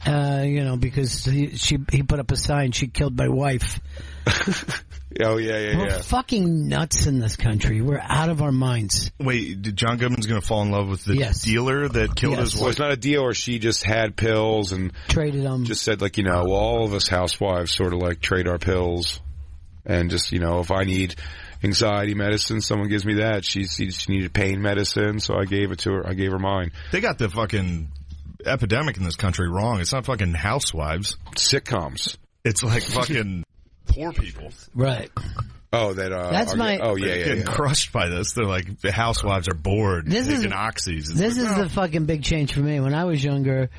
You know, because he put up a sign, she killed my wife. Oh, yeah. We're fucking nuts in this country. We're out of our minds. Wait, John Goodman's going to fall in love with the dealer that killed his wife? Well, it's not a dealer. She just had pills and traded them. Just said, like, you know, all of us housewives sort of like trade our pills. And just, you know, if I need anxiety medicine, someone gives me that. She needed pain medicine, so I gave it to her. I gave her mine. They got the fucking epidemic in this country wrong. It's not fucking housewives. Sitcoms. It's like fucking poor people. Right. Oh, that's my. Oh, yeah. Getting crushed by this. They're like, the housewives are bored. Taking oxys. This is the fucking big change for me. When I was younger,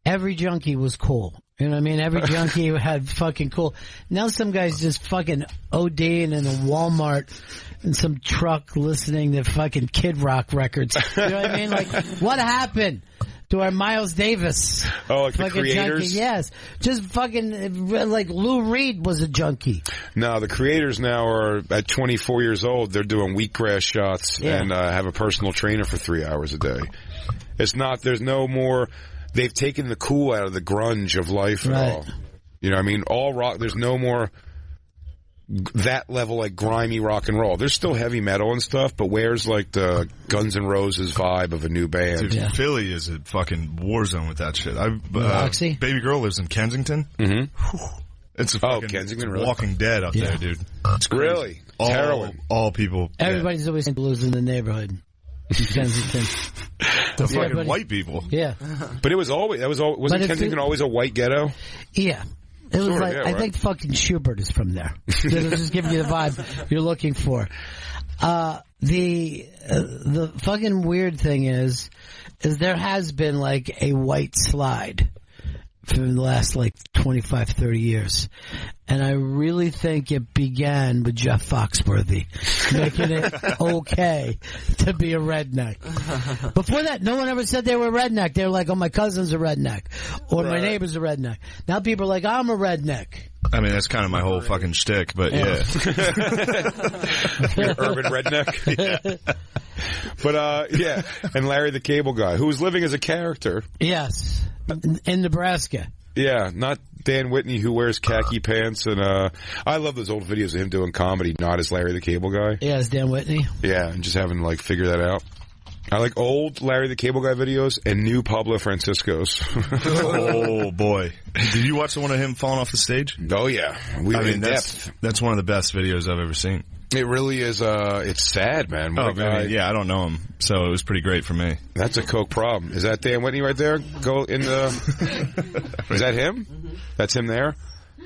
every junkie was cool. You know what I mean? Every junkie had fucking cool. Now some guy's just fucking ODing in a Walmart in some truck listening to fucking Kid Rock records. You know what I mean? Like, what happened to our Miles Davis? Oh, like the fucking creators? Junkie? Yes. Just fucking, like Lou Reed was a junkie. No, the creators now are, at 24 years old, they're doing wheatgrass shots and have a personal trainer for 3 hours a day. It's not, there's no more... They've taken the cool out of the grunge of life at all. You know what I mean? All rock, there's no more that level like grimy rock and roll. There's still heavy metal and stuff, but where's like the Guns N' Roses vibe of a new band? Dude, Philly is a fucking war zone with that shit. Baby girl lives in Kensington. Mm-hmm. It's a fucking Kensington, really? Walking Dead up there, dude. It's crazy. Really? It's heroin. All people. Everybody's always saying blues in the neighborhood. Kensington. The fucking white people. Yeah. But wasn't Kensington always a white ghetto? Yeah. It was like, I think fucking Schubert is from there. It'll just give you the vibe you're looking for. The fucking weird thing is there has been like a white slide for the last like 25, 30 years. And I really think it began with Jeff Foxworthy making it okay to be a redneck. Before that, no one ever said they were a redneck. They were like, oh, my cousin's a redneck. Or my neighbor's a redneck. Now people are like, I'm a redneck. I mean, that's kind of my whole fucking shtick, but You're urban redneck? Yeah. But, yeah. And Larry the Cable Guy, who was living as a character. Yes. In Nebraska. Yeah, not Dan Whitney, who wears khaki pants. And I love those old videos of him doing comedy, not as Larry the Cable Guy. Yeah, it's Dan Whitney. Yeah, and just having to, like, figure that out. I like old Larry the Cable Guy videos and new Pablo Francisco's. Oh, boy. Did you watch the one of him falling off the stage? Oh, yeah. That's one of the best videos I've ever seen. It really is, it's sad, man. I don't know him, so it was pretty great for me. That's a coke problem. Is that Dan Whitney right there? Go in the... Is that him? Mm-hmm. That's him there?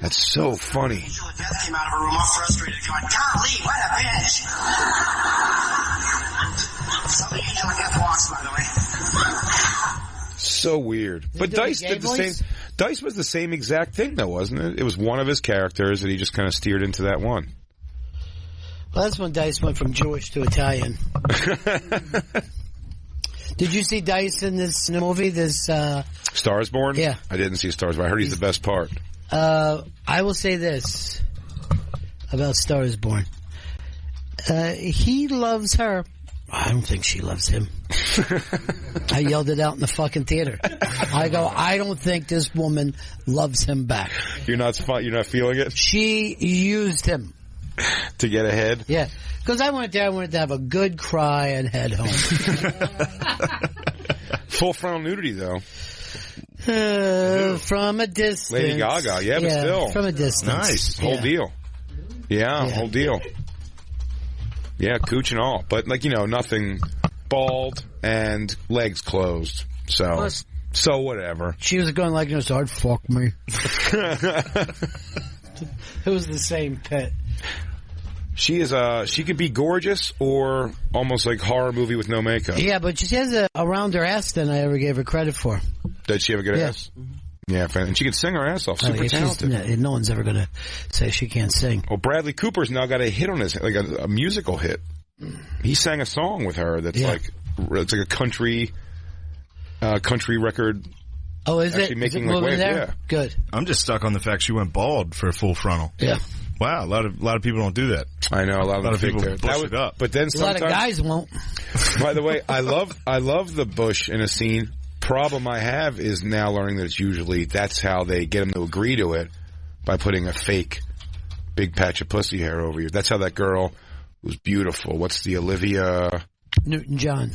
That's so funny. Beth came out of her room all frustrated, going, "Golly, what a bitch!" Something Angel and Beth walks, by the way. So weird. But Dice did the same. Dice was the same exact thing, though, wasn't it? It was one of his characters, and he just kind of steered into that one. Well, that's when Dice went from Jewish to Italian. Did you see Dice in this movie? Stars Born? Yeah. I didn't see Stars Born. I heard he's the best part. I will say this about Stars Born. He loves her. I don't think she loves him. I yelled it out in the fucking theater. I go, I don't think this woman loves him back. You're not feeling it? She used him. To get ahead? Yeah. Because I went there, I wanted to have a good cry and head home. Full frontal nudity, though. From a distance. Lady Gaga, yeah, but still. From a distance. Nice. Whole deal. Yeah, whole deal. Yeah, cooch and all. But, nothing bald and legs closed. So whatever. She was going like this, I'd fuck me. It was the same pit. She is she could be gorgeous or almost like horror movie with no makeup. Yeah, but she has a around her ass than I ever gave her credit for. Did she have a good ass? Yeah, and she could sing her ass off. Super talented. No one's ever going to say she can't sing. Well, Bradley Cooper's now got a hit on his, like a musical hit. He sang a song with her that's it's like a country record. Oh, is it? Making is it moving there? Yeah. Good. I'm just stuck on the fact she went bald for a full frontal. Yeah. Wow, a lot of people don't do that. I know a lot of people bush it up. But then sometimes, a lot of guys won't. By the way, I love the bush in a scene. Problem I have is now learning that it's usually that's how they get them to agree to it by putting a fake big patch of pussy hair over you. That's how that girl was beautiful. What's the Olivia Newton-John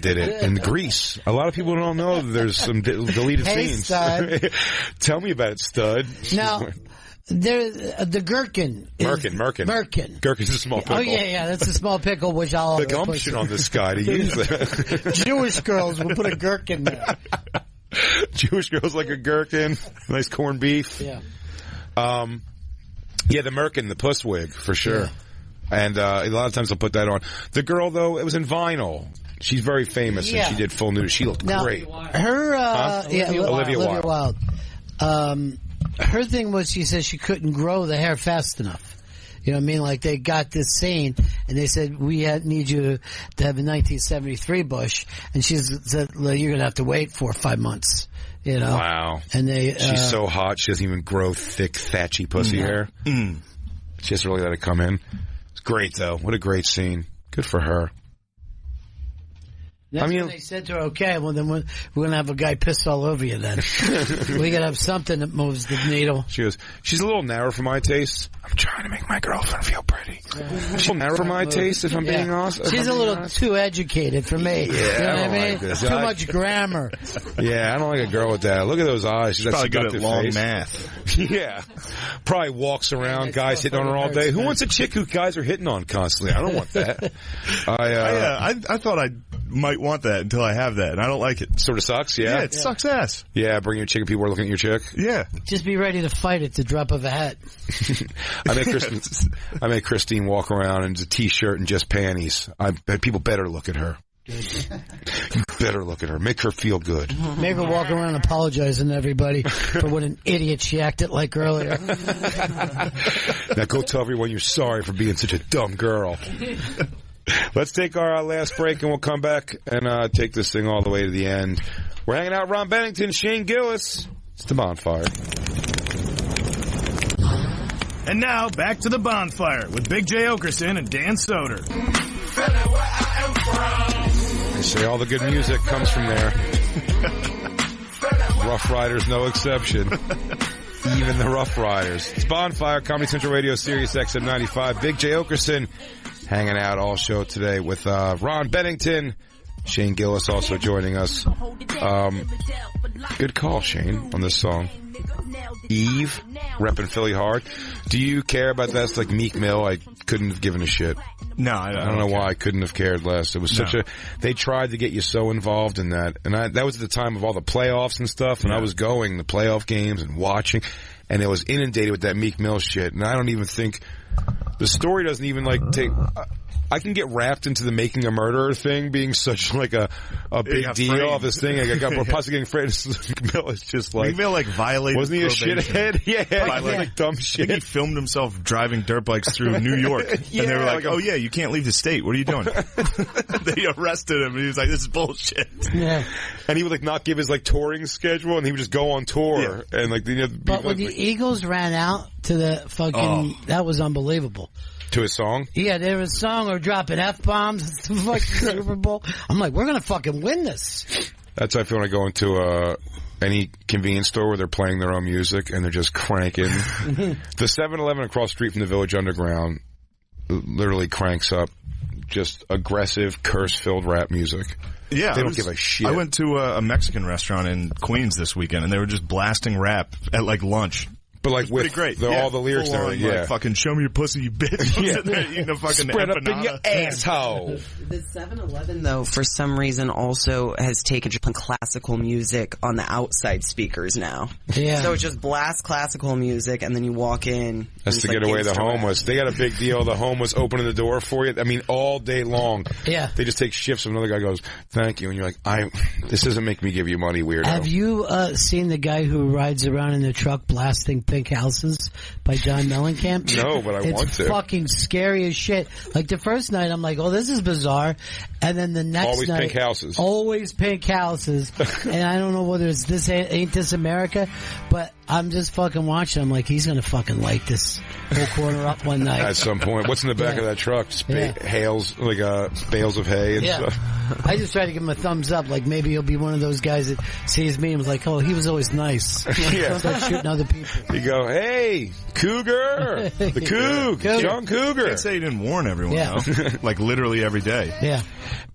did it in Greece. A lot of people don't know there's some deleted scenes. Stud. Tell me about it, stud. Now, the gherkin. Merkin. Gherkin's a small pickle. Oh, yeah, that's a small pickle, which I'll... The gumption on this guy to use that. Jewish girls will put a gherkin there. Jewish girls like a gherkin. Nice corned beef. Yeah. Yeah, the merkin, the puss wig, for sure. Yeah. And a lot of times they'll put that on. The girl, though, it was in vinyl. She's very famous, and she did full nudity. She looked great. Olivia Wilde. Her thing was she said she couldn't grow the hair fast enough. You know what I mean? Like, they got this scene, and they said, we need you to have a 1973 bush. And she said, well, you're going to have to wait 4 or 5 months. You know? Wow. And she's so hot, she doesn't even grow thick, thatchy pussy hair. Mm. She has to really let it come in. It's great, though. What a great scene. Good for her. That's when they said to her, okay, well, then we're going to have a guy piss all over you then. We got to have something that moves the needle. She goes, she's a little narrow for my taste. I'm trying to make my girlfriend feel pretty. She's a little narrow for my taste, if I'm being honest. She's a little too educated for me. Yeah, you know what I mean? Like this. Too much grammar. Yeah, I don't like a girl with that. Look at those eyes. She's probably good at long math. Yeah. Probably walks around, guys hitting on her all day. Who wants a chick who guys are hitting on constantly? I don't want that. I thought I might want that until I have that, and I don't like it. Sort of sucks, yeah? Yeah, it sucks ass. Yeah, bring your chick and people are looking at your chick? Yeah. Just be ready to fight at the drop of a hat. I make Christine walk around in a t-shirt and just panties. People better look at her. You better look at her. Make her feel good. Make her walk around apologizing to everybody for what an idiot she acted like earlier. Now go tell everyone you're sorry for being such a dumb girl. Let's take our last break, and we'll come back and take this thing all the way to the end. We're hanging out with Ron Bennington, Shane Gillis. It's the Bonfire. And now, back to the Bonfire with Big J. Oakerson and Dan Soder. They say all the good music comes from there. Rough Riders, no exception. Even the Rough Riders. It's Bonfire, Comedy Central Radio, Sirius XM 95. Big J. Oakerson hanging out all show today with Ron Bennington. Shane Gillis also joining us. Good call, Shane, on this song. Eve, repping Philly hard. Do you care about that? It's like Meek Mill. I couldn't have given a shit. No, I don't know why I couldn't have cared less. It was such a. They tried to get you so involved in that, and that was at the time of all the playoffs and stuff. And I was going to playoff games and watching, and it was inundated with that Meek Mill shit. And I don't even think the story doesn't even like take. I can get wrapped into the making a murderer thing being such like a big deal of this thing. I got possibly getting afraid. Meek Mill is just like Meek Mill like violated. Wasn't he a shithead? Yeah, like dumb shit. I think he filmed himself driving dirt bikes through New York, and they were like, "Oh yeah, you can't leave the state. What are you doing?" They arrested him, and he was like, "This is bullshit." Yeah, and he would like not give his like touring schedule, and he would just go on tour and like. But when the Eagles ran out to the fucking, that was unbelievable. To his song? Yeah, there was a song or dropping F-bombs at the fucking Super Bowl. I'm like, we're going to fucking win this. That's how I feel when I go into any convenience store where they're playing their own music and they're just cranking. The 7-Eleven across the street from the Village Underground literally cranks up just aggressive, curse-filled rap music. Yeah, they don't give a shit. I went to a Mexican restaurant in Queens this weekend, and they were just blasting rap at like lunch. But like with great. all the lyrics there, like, fucking show me your pussy, you bitch. Yeah. There eating a fucking spread empanada. up in your asshole. The 7-Eleven, though, for some reason also has taken classical music on the outside speakers now. Yeah. So it just blasts classical music, and then you walk in. That's to get away the homeless. They got a big deal. The homeless opening the door for you. I mean, all day long. Yeah. They just take shifts. Another guy goes, "Thank you," and you're like, "This doesn't make me give you money, weirdo." Have you seen the guy who rides around in the truck blasting Pink Houses by John Mellencamp? No, but I want to. It's fucking scary as shit. Like the first night, I'm like, "Oh, this is bizarre," and then the next always night, Pink Houses, always Pink Houses, and I don't know whether it's this ain't this America, but I'm just fucking watching. I'm like, he's gonna fucking light this whole corner up one night at some point. What's in the back of that truck? Just hails like bales of hay and stuff. I just try to give him a thumbs up. Like maybe he'll be one of those guys that sees me and was like, "Oh, he was always nice." Yeah. Start shooting other people. You go, "Hey, Cougar, the Coug, John Cougar." I can't say he didn't warn everyone though. Like literally every day. Yeah.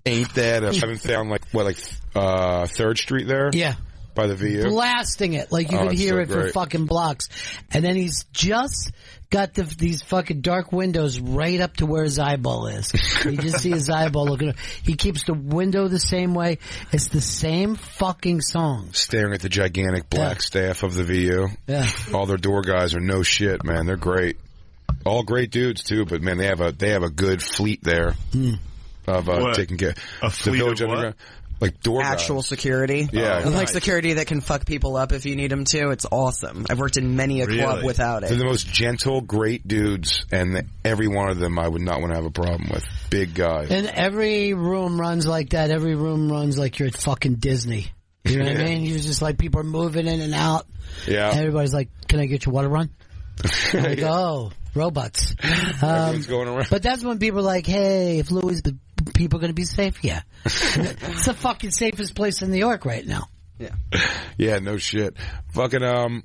Ain't that I haven't found like 3rd Street there? Yeah. By the VU. Blasting it. Like you could hear it for fucking blocks. And then he's just got these fucking dark windows right up to where his eyeball is. You just see his eyeball looking. He keeps the window the same way. It's the same fucking song. Staring at the gigantic black staff of the VU. Yeah. All their door guys are no shit, man. They're great. All great dudes too, but man, they have a good fleet there of taking care. A fleet of what? Like door actual guys. Security. Yeah. Like security that can fuck people up if you need them to. It's awesome. I've worked in many a club without it. They're the most gentle, great dudes, and every one of them I would not want to have a problem with. Big guys. And every room runs like that. Every room runs like you're at fucking Disney. You know what I mean? You're just like, people are moving in and out. Yeah. Everybody's like, "Can I get your water run?" I'm like, "Oh, robots." Everyone's going around. But that's when people are like, "Hey, if Louis, the people are going to be safe?" Yeah. It's the fucking safest place in New York right now. Yeah. Yeah, no shit. Fucking, oh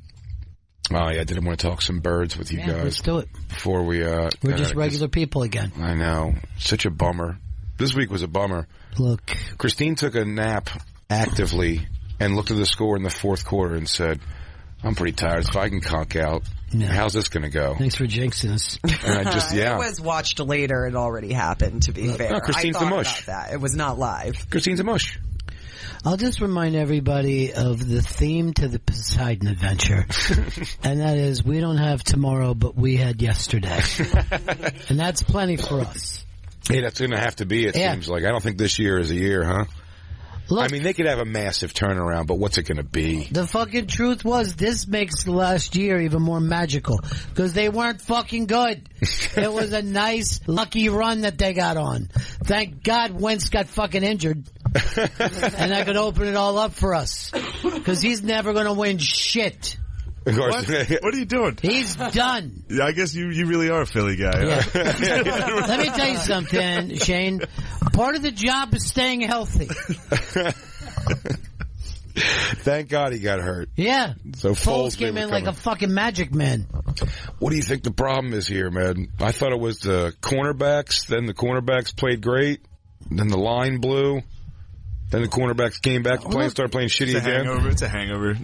yeah, I didn't want to talk some birds with you guys. Let's do it. Before we, we're just regular people again. I know. Such a bummer. This week was a bummer. Look. Christine took a nap actively and looked at the score in the 4th quarter and said, "I'm pretty tired. If I can conk out, how's this going to go?" Thanks for jinxing us. And I just, It was watched later. It already happened, to be fair. No, Christine's I thought the mush. about that. It was not live. Christine's a mush. I'll just remind everybody of the theme to the Poseidon Adventure. And that is, we don't have tomorrow, but we had yesterday. And that's plenty for us. Hey, that's going to have to be, it seems like. I don't think this year is a year, huh? Look, I mean, they could have a massive turnaround, but what's it going to be? The fucking truth was, this makes the last year even more magical. Because they weren't fucking good. It was a nice, lucky run that they got on. Thank God Wentz got fucking injured. And I could open it all up for us. Because he's never going to win shit. What? What are you doing? He's done. I guess you really are a Philly guy. Yeah. Let me tell you something, Shane. Part of the job is staying healthy. Thank God he got hurt. Yeah. So Foles came in like a fucking magic man. What do you think the problem is here, man? I thought it was the cornerbacks. Then the cornerbacks played great. Then the line blew. Then the cornerbacks came back to play and started playing shitty again. It's a hangover.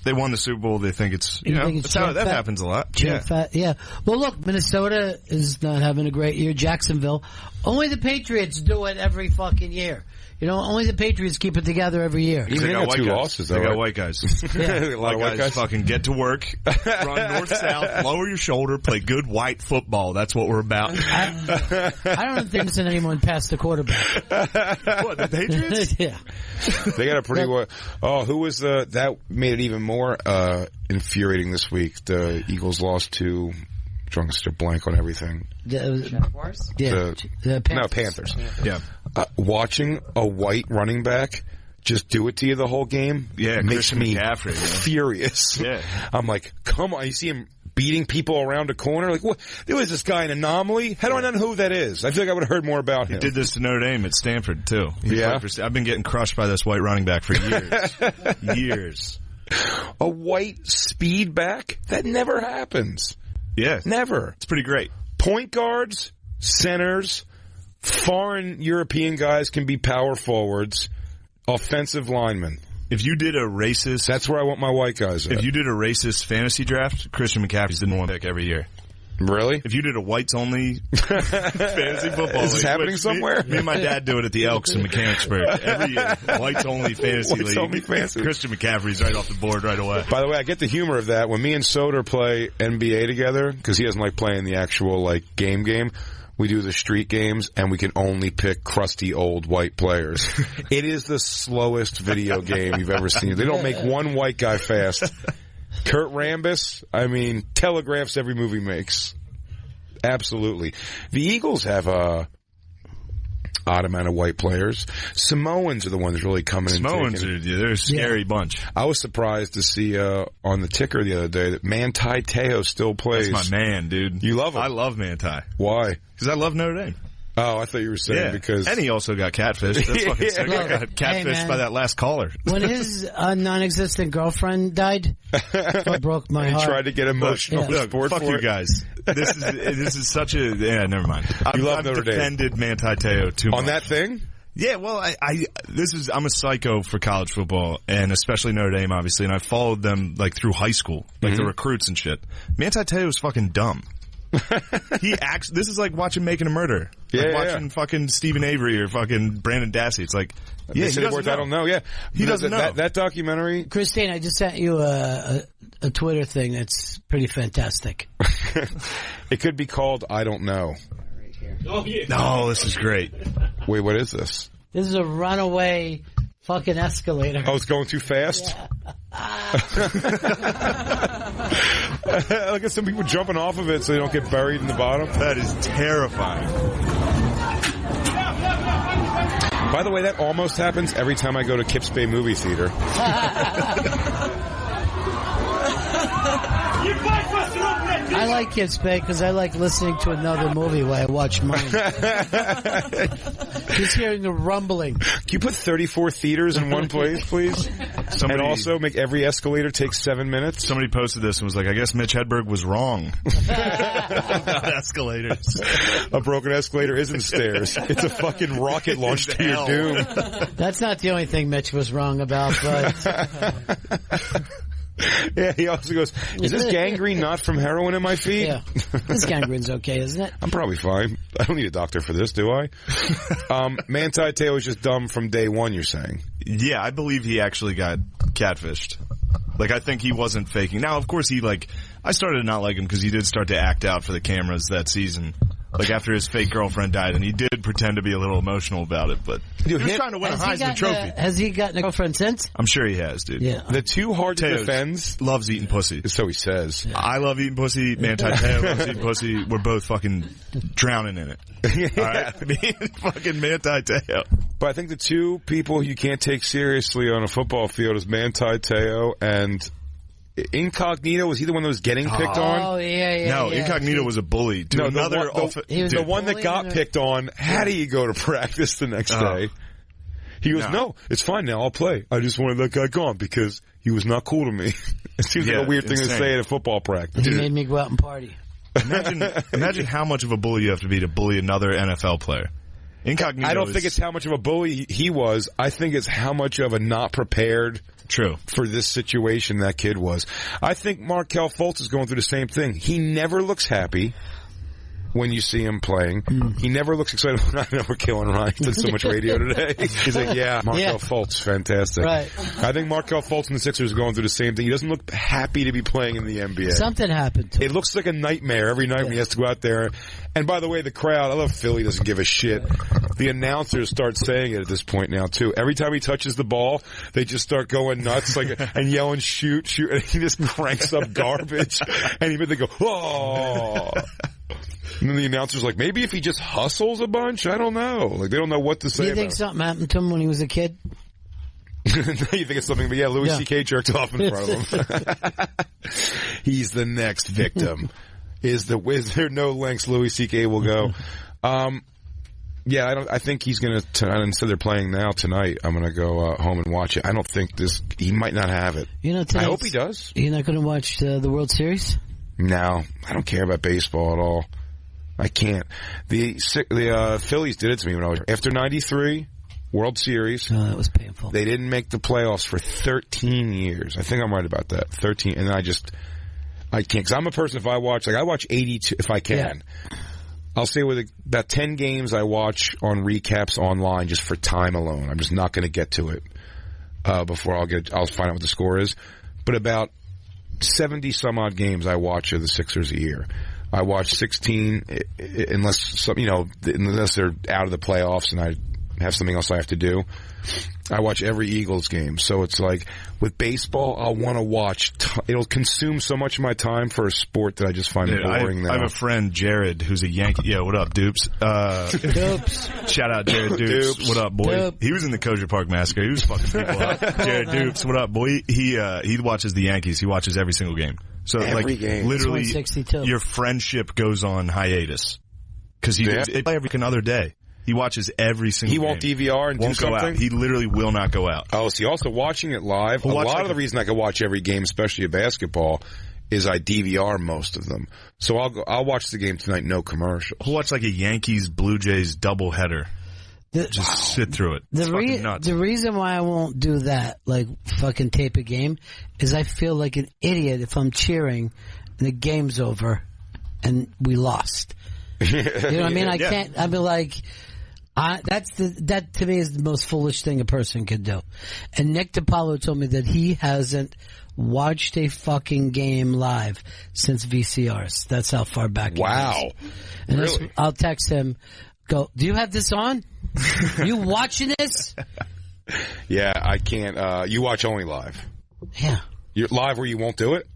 They won the Super Bowl. They think it's, that happens a lot. Yeah. Well, look, Minnesota is not having a great year. Jacksonville. Only the Patriots do it every fucking year. Only the Patriots keep it together every year. Even they got white 2 losses, though. They got white guys. Yeah. A lot of white guys fucking get to work, run north-south, lower your shoulder, play good white football. That's what we're about. I don't think there's anyone past the quarterback. What, the Patriots? Yeah. They got a pretty who was that made it even more infuriating this week. The Eagles lost to drawing a blank on everything. Jaguars? Yeah. The Panthers. Yeah. Watching a white running back just do it to you the whole game makes me furious. Yeah. I'm like, come on. You see him beating people around a corner? Like, what? There was this guy an anomaly? How do I not know who that is? I feel like I would have heard more about him. He did this to Notre Dame at Stanford, too. I've been getting crushed by this white running back for years. Years. A white speed back? That never happens. Yeah. Never. It's pretty great. Point guards, centers, foreign European guys can be power forwards, offensive linemen. If you did a racist... That's where I want my white guys at. If you did a racist fantasy draft, Christian McCaffrey's the #1 pick every year. Really? If you did a whites-only fantasy football Is this happening somewhere? Me and my dad do it at the Elks in Mechanicsburg every year. Whites-only fantasy league. Christian McCaffrey's right off the board right away. By the way, I get the humor of that. When me and Soder play NBA together, because he doesn't like playing the actual game, we do the street games, and we can only pick crusty old white players. It is the slowest video game you've ever seen. They don't make one white guy fast. Kurt Rambis, telegraphs every move he makes. Absolutely. The Eagles have a odd amount of white players. Samoans are the ones really coming in. They're a scary bunch. I was surprised to see on the ticker the other day that Manti Te'o still plays. That's my man, dude. You love him? I love Manti. Why? Because I love Notre Dame. Oh, I thought you were saying because... And he also got catfished. That's fucking sick. I got catfished by that last caller. When his non-existent girlfriend died, it broke my heart. He tried to get emotional. Look, fuck you guys. This is such a... Yeah, never mind. You love Notre Dame. I've defended Manti Te'o too much. On that thing? Yeah, well, I'm a psycho for college football, and especially Notre Dame, obviously, and I followed them, through high school, the recruits and shit. Manti Te'o is fucking dumb. This is like watching Making a Murder. Watching fucking Stephen Avery or fucking Brandon Dassey. It's like, he doesn't know. I don't know, He doesn't know. That documentary... Christine, I just sent you a Twitter thing that's pretty fantastic. It could be called I Don't Know. Oh, yeah. No, this is great. Wait, what is this? This is a runaway fucking escalator. Oh, it's going too fast? Yeah. Look at some people jumping off of it so they don't get buried in the bottom. That is terrifying. By the way, that almost happens every time I go to Kips Bay Movie Theater. I like Kips Bay because I like listening to another movie while I watch mine. Just hearing the rumbling. Can you put 34 theaters in one place, please? And also make every escalator take 7 minutes? Somebody posted this and was like, I guess Mitch Hedberg was wrong about escalators. A broken escalator isn't stairs. It's a fucking rocket launch to your doom. That's not the only thing Mitch was wrong about, but... Yeah, he also goes, is this gangrene not from heroin in my feet? Yeah. This gangrene's okay, isn't it? I'm probably fine. I don't need a doctor for this, do I? Manti Te'o was just dumb from day one, you're saying? Yeah, I believe he actually got catfished. I think he wasn't faking. Now, of course, I started to not like him because he did start to act out for the cameras that season. After his fake girlfriend died, and he did pretend to be a little emotional about it, but he was trying to win a Heisman Trophy. Has he gotten a girlfriend since? I'm sure he has, dude. Yeah. The two hard to defend loves eating pussy. So he says. Yeah. I love eating pussy. Manti Te'o loves eating pussy. We're both fucking drowning in it. Yeah. All right? Me and fucking Manti Te'o. But I think the two people you can't take seriously on a football field is Manti Te'o and... Incognito, was he the one that was getting picked on? Oh, yeah. No, Incognito was a bully. No, the one that got picked on, how do you go to practice the next day? He goes, no, it's fine now. I'll play. I just wanted that guy gone because he was not cool to me. It seems like a weird thing to say at a football practice. He made me go out and party. Imagine how much of a bully you have to be to bully another NFL player. Incognito. I don't think it's how much of a bully he was. I think it's how much of a not prepared for this situation that kid was. I think Markelle Fultz is going through the same thing. He never looks happy when you see him playing. He never looks excited. I know we're killing Ryan. He did so much radio today. He's like, Markelle Fultz, fantastic. Right. I think Markelle Fultz and the Sixers are going through the same thing. He doesn't look happy to be playing in the NBA. Something happened to him. It looks like a nightmare every night when he has to go out there. And by the way, the crowd, I love Philly, doesn't give a shit. The announcers start saying it at this point now, too. Every time he touches the ball, they just start going nuts and yelling, shoot, and he just cranks up garbage. And they go, oh. And then the announcer's like, maybe if he just hustles a bunch, I don't know. Like, they don't know what to say. Do you think something happened to him when he was a kid? You think it's something, but Louie CK jerked off in front of him. He's the next victim. Is there no lengths Louie CK will go? I think he's going to, instead they're playing now tonight, I'm going to go home and watch it. I don't think he might not have it. I hope he does. You're not going to watch the World Series? No, I don't care about baseball at all. I can't. The Phillies did it to me when I was after '93 World Series. Oh, that was painful. They didn't make the playoffs for 13 years. I think I'm right about that. 13, and I can't. Because I'm a person. If I watch 82 if I can. Yeah. I'll say with about 10 games I watch on recaps online just for time alone. I'm just not going to get to it before I'll find out what the score is. But about 70 some odd games I watch of the Sixers a year. I watch 16 unless they're out of the playoffs and I have something else I have to do. I watch every Eagles game. So it's like with baseball, I'll want to watch. It'll consume so much of my time for a sport that I just find boring now. I have a friend, Jared, who's a Yankee. Yeah, what up, Dupes? Dupes. Shout out, Jared Dupes. What up, boy? Dupes. He was in the Kosher Park Massacre. He was fucking people up. Jared Dupes, what up, boy? He watches the Yankees. He watches every single game. So every game. Literally, your friendship goes on hiatus because they play every other day. He watches every single game. He won't DVR and do something? Go out. He literally will not go out. Oh, see, also watching it live, a lot of the reason I can watch every game, especially a basketball, is I DVR most of them. So I'll watch the game tonight, no commercials. I'll watch like a Yankees-Blue Jays doubleheader. Just sit through it. The reason why I won't do that, like fucking tape a game, is I feel like an idiot if I'm cheering and the game's over and we lost. You know what I mean? I can't. I mean, like, that to me is the most foolish thing a person could do. And Nick DiPaolo told me that he hasn't watched a fucking game live since VCRs. That's how far back. Wow. And really? I'll text him. Go. Do you have this on? You watching this? Yeah, I can't. You watch only live. Yeah. You're live where you won't do it?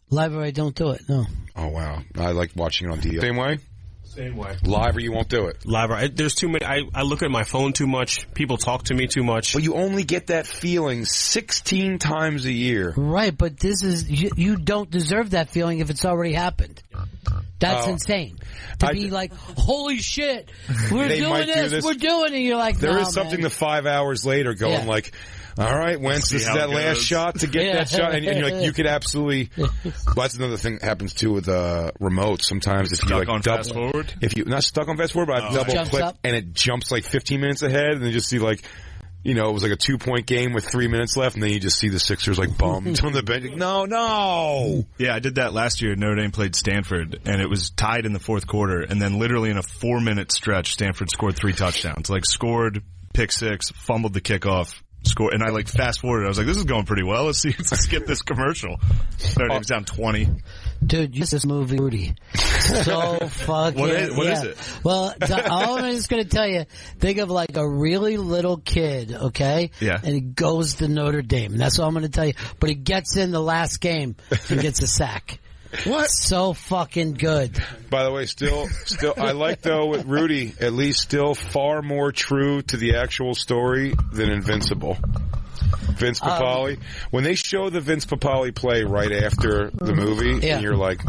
Live where I don't do it. No. Oh wow, I like watching it on DVR. Same way. Same way. Live or you won't do it. Live. There's too many. I look at my phone too much. People talk to me too much. Well, you only get that feeling 16 times a year. Right, but this is you don't deserve that feeling if it's already happened. That's insane. To be like, holy shit, we're doing this, we're doing it. You're like, there is something to 5 hours later going like, all right, Wentz, this is that last shot to get that shot. And you're like, you could absolutely, that's another thing that happens too with remotes. Sometimes if you like on fast forward? If you, not stuck on fast forward, but I double click and it jumps like 15 minutes ahead and then just see like, it was like a 2-point game with 3 minutes left, and then you just see the Sixers like bummed on the bench. Like, no. Yeah, I did that last year. Notre Dame played Stanford, and it was tied in the fourth quarter. And then literally in a 4-minute stretch, Stanford scored 3 touchdowns. Like scored, pick 6, fumbled the kickoff, scored, and I like fast forwarded. I was like, this is going pretty well. Let's skip this commercial. Notre Dame's down 20. Dude, you this movie, Rudy. So fucking. What is it? Well, all I'm just going to tell you, think of like a really little kid, okay? Yeah. And he goes to Notre Dame. That's all I'm going to tell you. But he gets in the last game and gets a sack. What? So fucking good. By the way, still, I like though with Rudy, at least still far more true to the actual story than Invincible. Vince Papale. When they show the Vince Papale play right after the movie, and you're like,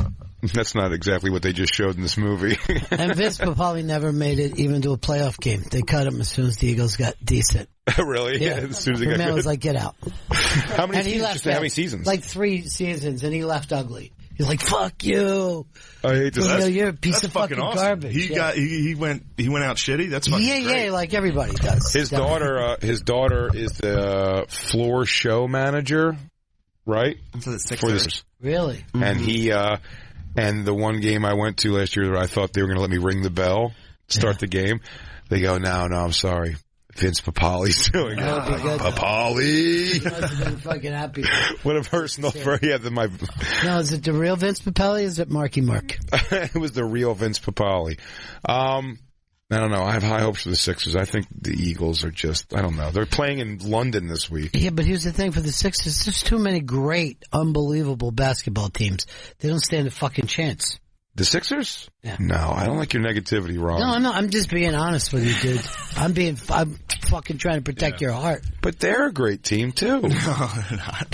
That's not exactly what they just showed in this movie. And Vince probably never made it even to a playoff game. They cut him as soon as the Eagles got decent. Really? Yeah. As soon as they The got man good. was like, get out. How many And he seasons? left Just how many out. seasons? Like 3 seasons, and he left ugly. He's like, fuck you. I hate this. You know, you're a piece That's of fucking awesome. garbage. He got he went out shitty. That's fucking great. Yeah, like everybody does. His daughter is the floor show manager, right? For the Sixers. Really? And he and the one game I went to last year, I thought they were going to let me ring the bell, start the game. They go, no, I'm sorry. Vince Papali's doing it. That would be good. Papali. He must have been fucking happy. What a personal for my. Now, is it the real Vince Papali or is it Marky Mark? It was the real Vince Papali. I don't know. I have high hopes for the Sixers. I think the Eagles are just, I don't know. They're playing in London this week. Yeah, but here's the thing for the Sixers. There's too many great, unbelievable basketball teams. They don't stand a fucking chance. The Sixers? Yeah. No, I don't like your negativity, Ron. No, I'm just being honest with you, dude. I'm fucking trying to protect your heart. But they're a great team, too. No, they're not.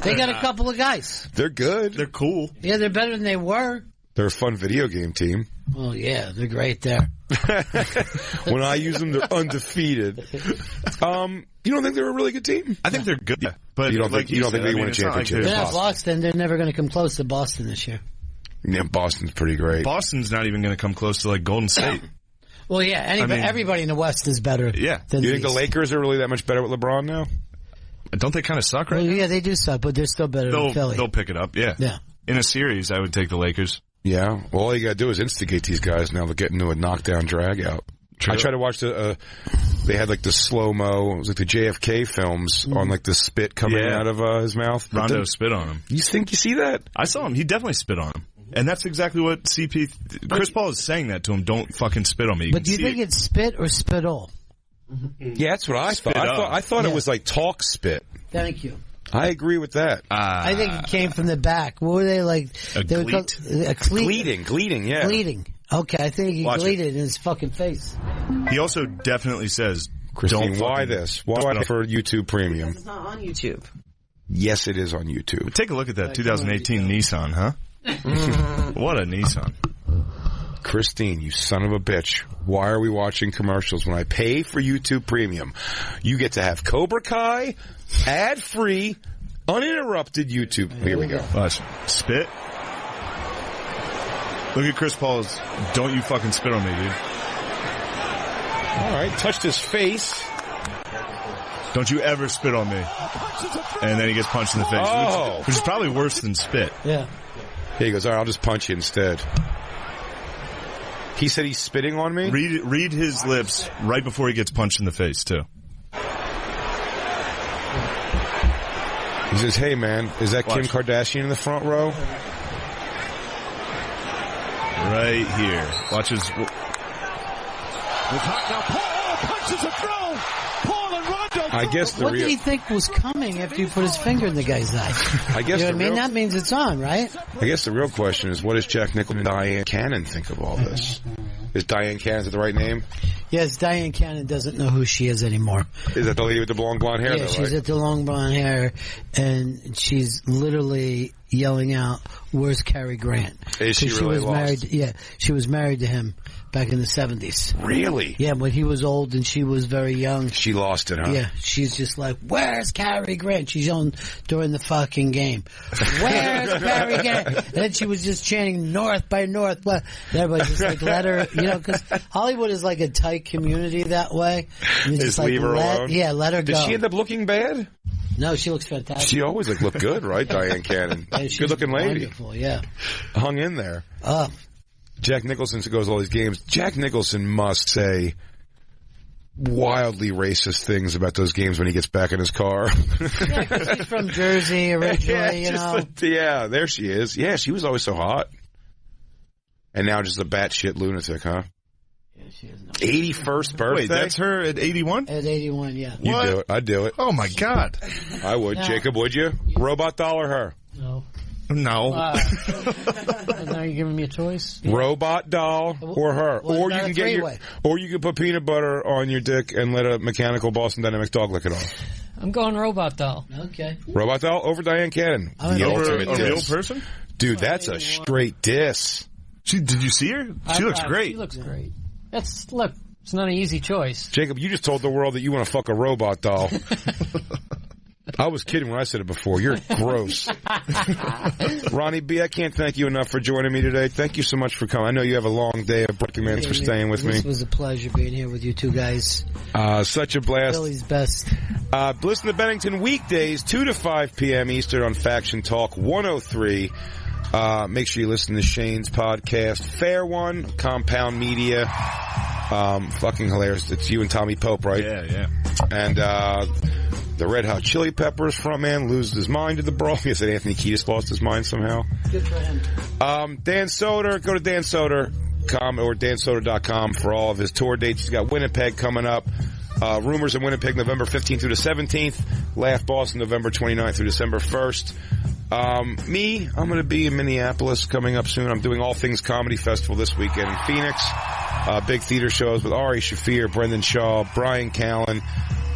They got a couple of guys. They're good. They're cool. Yeah, they're better than they were. They're a fun video game team. Oh, yeah, they're great there. When I use them, they're undefeated. You don't think they're a really good team? I think they're good, yeah. But you don't think they win a championship? They're not Boston. They're never going to come close to Boston this year. Yeah, Boston's pretty great. Boston's not even going to come close to like Golden State. Well, yeah, everybody in the West is better. Yeah. Than You think the Lakers are really that much better with LeBron now? Don't they kind of suck right now? Yeah, they do suck, but they're still better than Philly. They'll pick it up, yeah. Yeah. In a series, I would take the Lakers. Yeah. Well, all you got to do is instigate these guys now to get into a knockdown drag out. True. I tried to watch they had like the slow-mo, it was like the JFK films on like the spit coming out of his mouth. Rondo spit on him. You think you see that? I saw him. He definitely spit on him. And that's exactly what Chris Paul is saying that to him. Don't fucking spit on me. But do you think it's spit or spittle? Yeah, that's what I thought. I thought it was like talk spit. Thank you. I agree with that. I think it came from the back. What were they like? A gleat. A cleat. Gleating, yeah. Gleating. Okay, I think he Watch gleated in his fucking face. He also definitely says, Christine, don't why this? Why for YouTube Premium? It's not on YouTube. Yes, it is on YouTube. Take a look at that 2018 Nissan, huh? What a Nissan. Christine, you son of a bitch. Why are we watching commercials when I pay for YouTube Premium? You get to have Cobra Kai, ad-free, uninterrupted YouTube. Here we go. Watch. Spit. Look at Chris Paul's, don't you fucking spit on me, dude. All right, touched his face. Don't you ever spit on me. And then he gets punched in the face, which is probably worse than spit. Yeah. Here he goes, all right, I'll just punch you instead. He said he's spitting on me? Read his lips right before he gets punched in the face, too. He says, hey, man, is that Kim Kardashian in the front row? Right here. Watch his... Now Paul punches a throw. Paul and Rondo. I guess What did he think was coming after he put his finger in the guy's eye? I guess you know what I mean? That means it's on, right? I guess the real question is, what does Jack Nicholson and Diane Cannon think of all this? Is Diane Cannon the right name? Yes, Diane Cannon doesn't know who she is anymore. Is that the lady with the long blonde hair? Yeah, though, she's right? at the long blonde hair, and she's literally yelling out, "Where's Cary Grant?" Is she 'Cause really was lost? married? Yeah, she was married to him back in the 70s. Really? Yeah, when he was old and she was very young. She lost it, huh? Yeah, she's just like, "Where's Cary Grant?" She's yelling during the fucking game, "Where's Cary Grant?" And then she was just chanting "North by Northwest." And everybody's just like, let her, you know, because Hollywood is like a tight community that way. And it's just like, leave her alone? Yeah, let her go. Did she end up looking bad? No, she looks fantastic. She always looked good, right, Diane Cannon? Yeah, she's Good looking lady. wonderful, yeah. Hung in there. Jack Nicholson goes to all these games. Jack Nicholson must say wildly racist things about those games when he gets back in his car. Yeah, 'cause he's from Jersey originally, you know. Yeah, there she is. Yeah, she was always so hot. And now just a batshit lunatic, huh? Yeah, she is. 81st birthday? Wait, that's her at 81? At 81, yeah. You do it. I'd do it. Oh, my God. I would. No. Jacob, would you? Robot doll or her? No. No. Now you're giving me a choice? Robot doll or her. Well, Or it's you not can a get three-way. or you can put peanut butter on your dick and let a mechanical Boston Dynamics dog lick it off. I'm going robot doll. Okay. Robot doll over Diane Cannon. The Over ultimate a real diss. person? Dude, that's a straight diss. Did you see her? She looks great. She looks great. It's not an easy choice. Jacob, you just told the world that you want to fuck a robot doll. I was kidding when I said it before. You're gross. Ronnie B., I can't thank you enough for joining me today. Thank you so much for coming. I know you have a long day of working, man. Thanks for staying with me. This was a pleasure being here with you two guys. Such a blast. Philly's best. Listen to Bennington weekdays, 2 to 5 p.m. Eastern on Faction Talk 103. Make sure you listen to Shane's podcast, Fair One, Compound Media. Fucking hilarious. It's you and Tommy Pope, right? Yeah. And the Red Hot Chili Peppers frontman loses his mind to the brawl. He said Anthony Kiedis lost his mind somehow. Good for him. Dan Soder, go to dansoder.com or dansoder.com for all of his tour dates. He's got Winnipeg coming up. Rumors in Winnipeg, November 15th through the 17th. Laugh Boston, November 29th through December 1st. I'm going to be in Minneapolis coming up soon. I'm doing All Things Comedy Festival this weekend in Phoenix. Big theater shows with Ari Shaffir, Brendan Shaw, Brian Callen.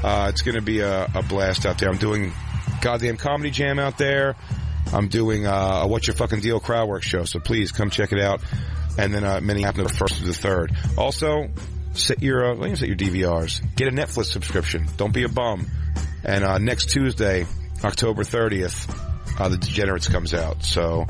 It's going to be a blast out there. I'm doing Goddamn Comedy Jam out there. I'm doing a What's Your Fucking Deal crowdwork show, so please come check it out. And then Minneapolis, the 1st to the 3rd. Also, set your DVRs. Get a Netflix subscription. Don't be a bum. And next Tuesday, October 30th, The Degenerates comes out. So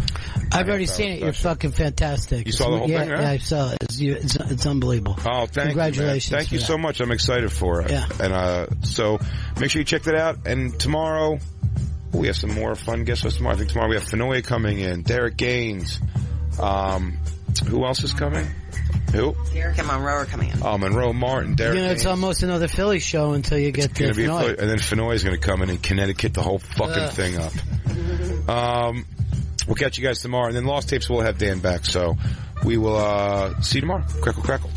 I've already seen it. You're fucking fantastic. You saw the whole thing, right? Yeah, I saw it. It's unbelievable. Oh, Congratulations. You, thank you so much. I'm excited for it. Yeah. And so make sure you check that out. And tomorrow, we have some more fun guest hosts tomorrow. I think tomorrow we have Fenoy coming in, Derek Gaines. Who else is coming? Who? Derek and Monroe are coming in. Oh, Monroe Martin, Derek. It's almost another Philly show until you get to Fenoy. And then Fenoy is going to come in and Connecticut the whole fucking thing up. We'll catch you guys tomorrow. And then Lost Tapes will have Dan back. So we will see you tomorrow. Crackle, crackle.